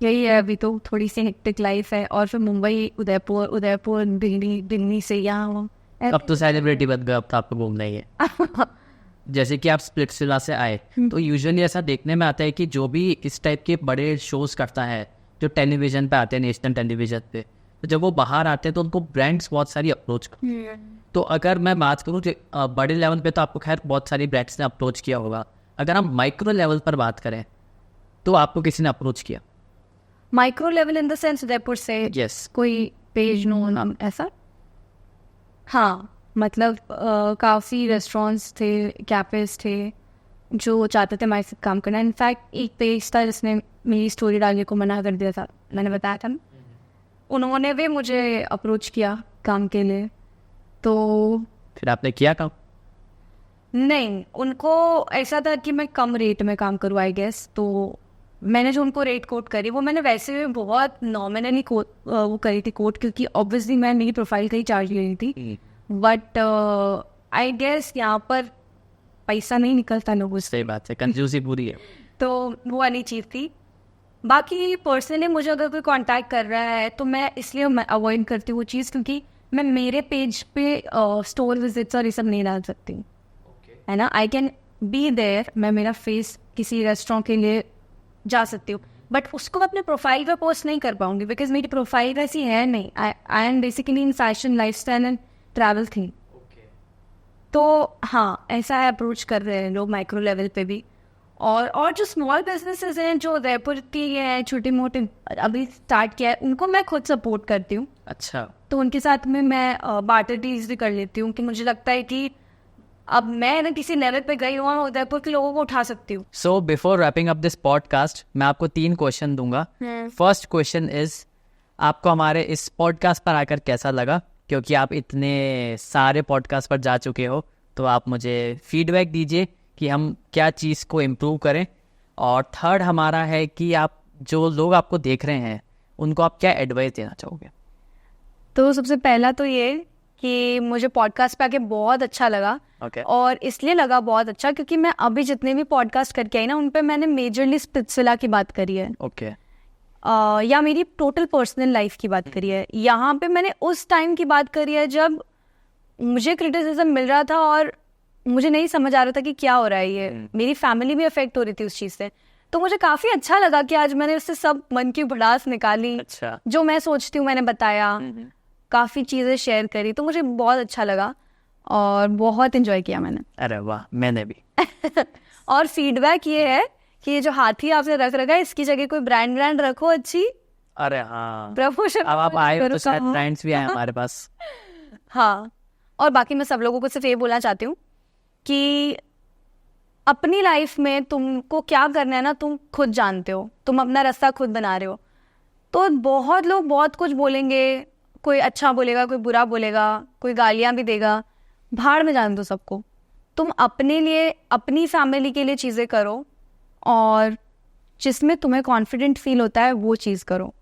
यही है, अभी तो थोड़ी सी हेक्टिक लाइफ है। और फिर मुंबई, उदयपुर, दिल्ली से यहाँ। अब तो सेलिब्रिटी बन गए, अब तो आपको घूमना ही है। जैसे कि आप स्प्लिट्सविला से आए, तो यूजुअली ऐसा देखने में आता है कि जो भी इस टाइप के बड़े शोज करता है, जो टेलीविजन पे आते हैं, नेशनल टेलीविजन पे, तो जब वो बाहर आते हैं तो उनको ब्रांड्स बहुत सारी अप्रोच करते। तो अगर मैं बात करूँ बड़े लेवल पे, तो आपको खैर बहुत सारी ब्रांड्स ने अप्रोच किया होगा। अगर हम माइक्रो लेवल पर बात करें तो आपको किसी ने अप्रोच किया? Micro level in the sense Udaipur से? यस। कोई पेज नो ऐसा? हाँ, मतलब काफ़ी रेस्टोरेंट्स थे, कैफेज थे जो चाहते थे हमारे साथ काम करना। इनफैक्ट एक पेज था जिसने मेरी स्टोरी डालने को मना कर दिया था, मैंने बताया था। उन्होंने भी मुझे अप्रोच किया काम के लिए। तो फिर आपने किया काम? नहीं, उनको ऐसा था कि मैं कम रेट में काम करूँ आई गेस। तो मैंने जो उनको रेट कोट करी, वो मैंने वैसे भी बहुत नॉमिनली वो करी थी कोट, क्योंकि ऑब्वियसली मैं मेरी प्रोफाइल का ही चार्ज ले रही थी। बट आई गेस यहाँ पर पैसा नहीं निकलता लोगों से। सही बात है, कंजूसी पूरी है। तो वो वाली चीज़ थी। बाकी पर्सनली मुझे अगर कोई कांटेक्ट कर रहा है तो मैं इसलिए अवॉइड करती हूँ वो चीज़, क्योंकि मैं मेरे पेज पे स्टोर विजिट्स और ये सब नहीं डाल सकती हूँ, है ना। आई कैन बी देयर, मैं मेरा फेस किसी रेस्टोरेंट के लिए जा सकती हूँ, बट उसको मैं अपने प्रोफाइल पे पोस्ट नहीं कर पाऊंगी, बिकॉज मेरी प्रोफाइल वैसी है नहीं। I am basically in fashion, lifestyle and travel thing. तो हाँ, ऐसा है, अप्रोच कर रहे हैं लोग माइक्रो लेवल पे भी। और जो स्मॉल बिजनेसेस हैं जो उदयपुर की हैं, छोटे मोटे अभी स्टार्ट किया है, उनको मैं खुद सपोर्ट करती हूँ। अच्छा। तो उनके साथ में मैं बार्टर डील्स भी कर लेती हूँ, कि मुझे लगता है कि अब मैं ना किसी लेवल पे गई हूँ, उदयपुर के लोगों को उठा सकती हूँ। So before wrapping up this podcast, मैं आपको 3 क्वेश्चन दूंगा। फर्स्ट क्वेश्चन इज, आपको हमारे इस पॉडकास्ट पर आकर कैसा लगा? क्योंकि आप इतने सारे पॉडकास्ट पर जा चुके हो, तो आप मुझे फीडबैक दीजिए कि हम क्या चीज़ को इम्प्रूव करें। और थर्ड हमारा है कि आप, जो लोग आपको देख रहे हैं, उनको आप क्या एडवाइस देना चाहोगे? तो सबसे पहला तो ये कि मुझे पॉडकास्ट पे आके बहुत अच्छा लगा। और इसलिए लगा बहुत अच्छा क्योंकि मैं अभी जितने भी पॉडकास्ट करके आई ना, उन पे मैंने मेजरली स्प्लिट्सविला की बात करी है। या मेरी टोटल पर्सनल लाइफ की बात करी है। यहाँ पे मैंने उस टाइम की बात करी है जब मुझे क्रिटिसिज्म मिल रहा था और मुझे नहीं समझ आ रहा था कि क्या हो रहा है। ये मेरी फैमिली भी अफेक्ट हो रही थी उस चीज़ से। तो मुझे काफ़ी अच्छा लगा कि आज मैंने उससे सब मन की भड़ास निकाली। अच्छा। जो मैं सोचती हूँ मैंने बताया, काफ़ी चीज़ें शेयर करी, तो मुझे बहुत अच्छा लगा और बहुत एंजॉय किया मैंने। अरे वाह, मैंने भी। और फीडबैक ये है कि ये जो हाथी आपने रख रखा है, इसकी जगह कोई ब्रांड रखो अच्छी। अरे हाँ, प्रमोशन। अब आप आए तो शायद ब्रांड्स भी आए हमारे पास। हाँ, और बाकी मैं सब लोगों को सिर्फ ये बोलना चाहती हूँ कि अपनी लाइफ में तुमको क्या करना है ना, तुम खुद जानते हो, तुम अपना रास्ता खुद बना रहे हो। तो बहुत लोग बहुत कुछ बोलेंगे, कोई अच्छा बोलेगा, कोई बुरा बोलेगा, कोई गालियाँ भी देगा, भाड़ में जान दो सबको। तुम अपने लिए, अपनी फैमिली के लिए चीज़ें करो और जिसमें तुम्हें कॉन्फिडेंट फील होता है वो चीज़ करो।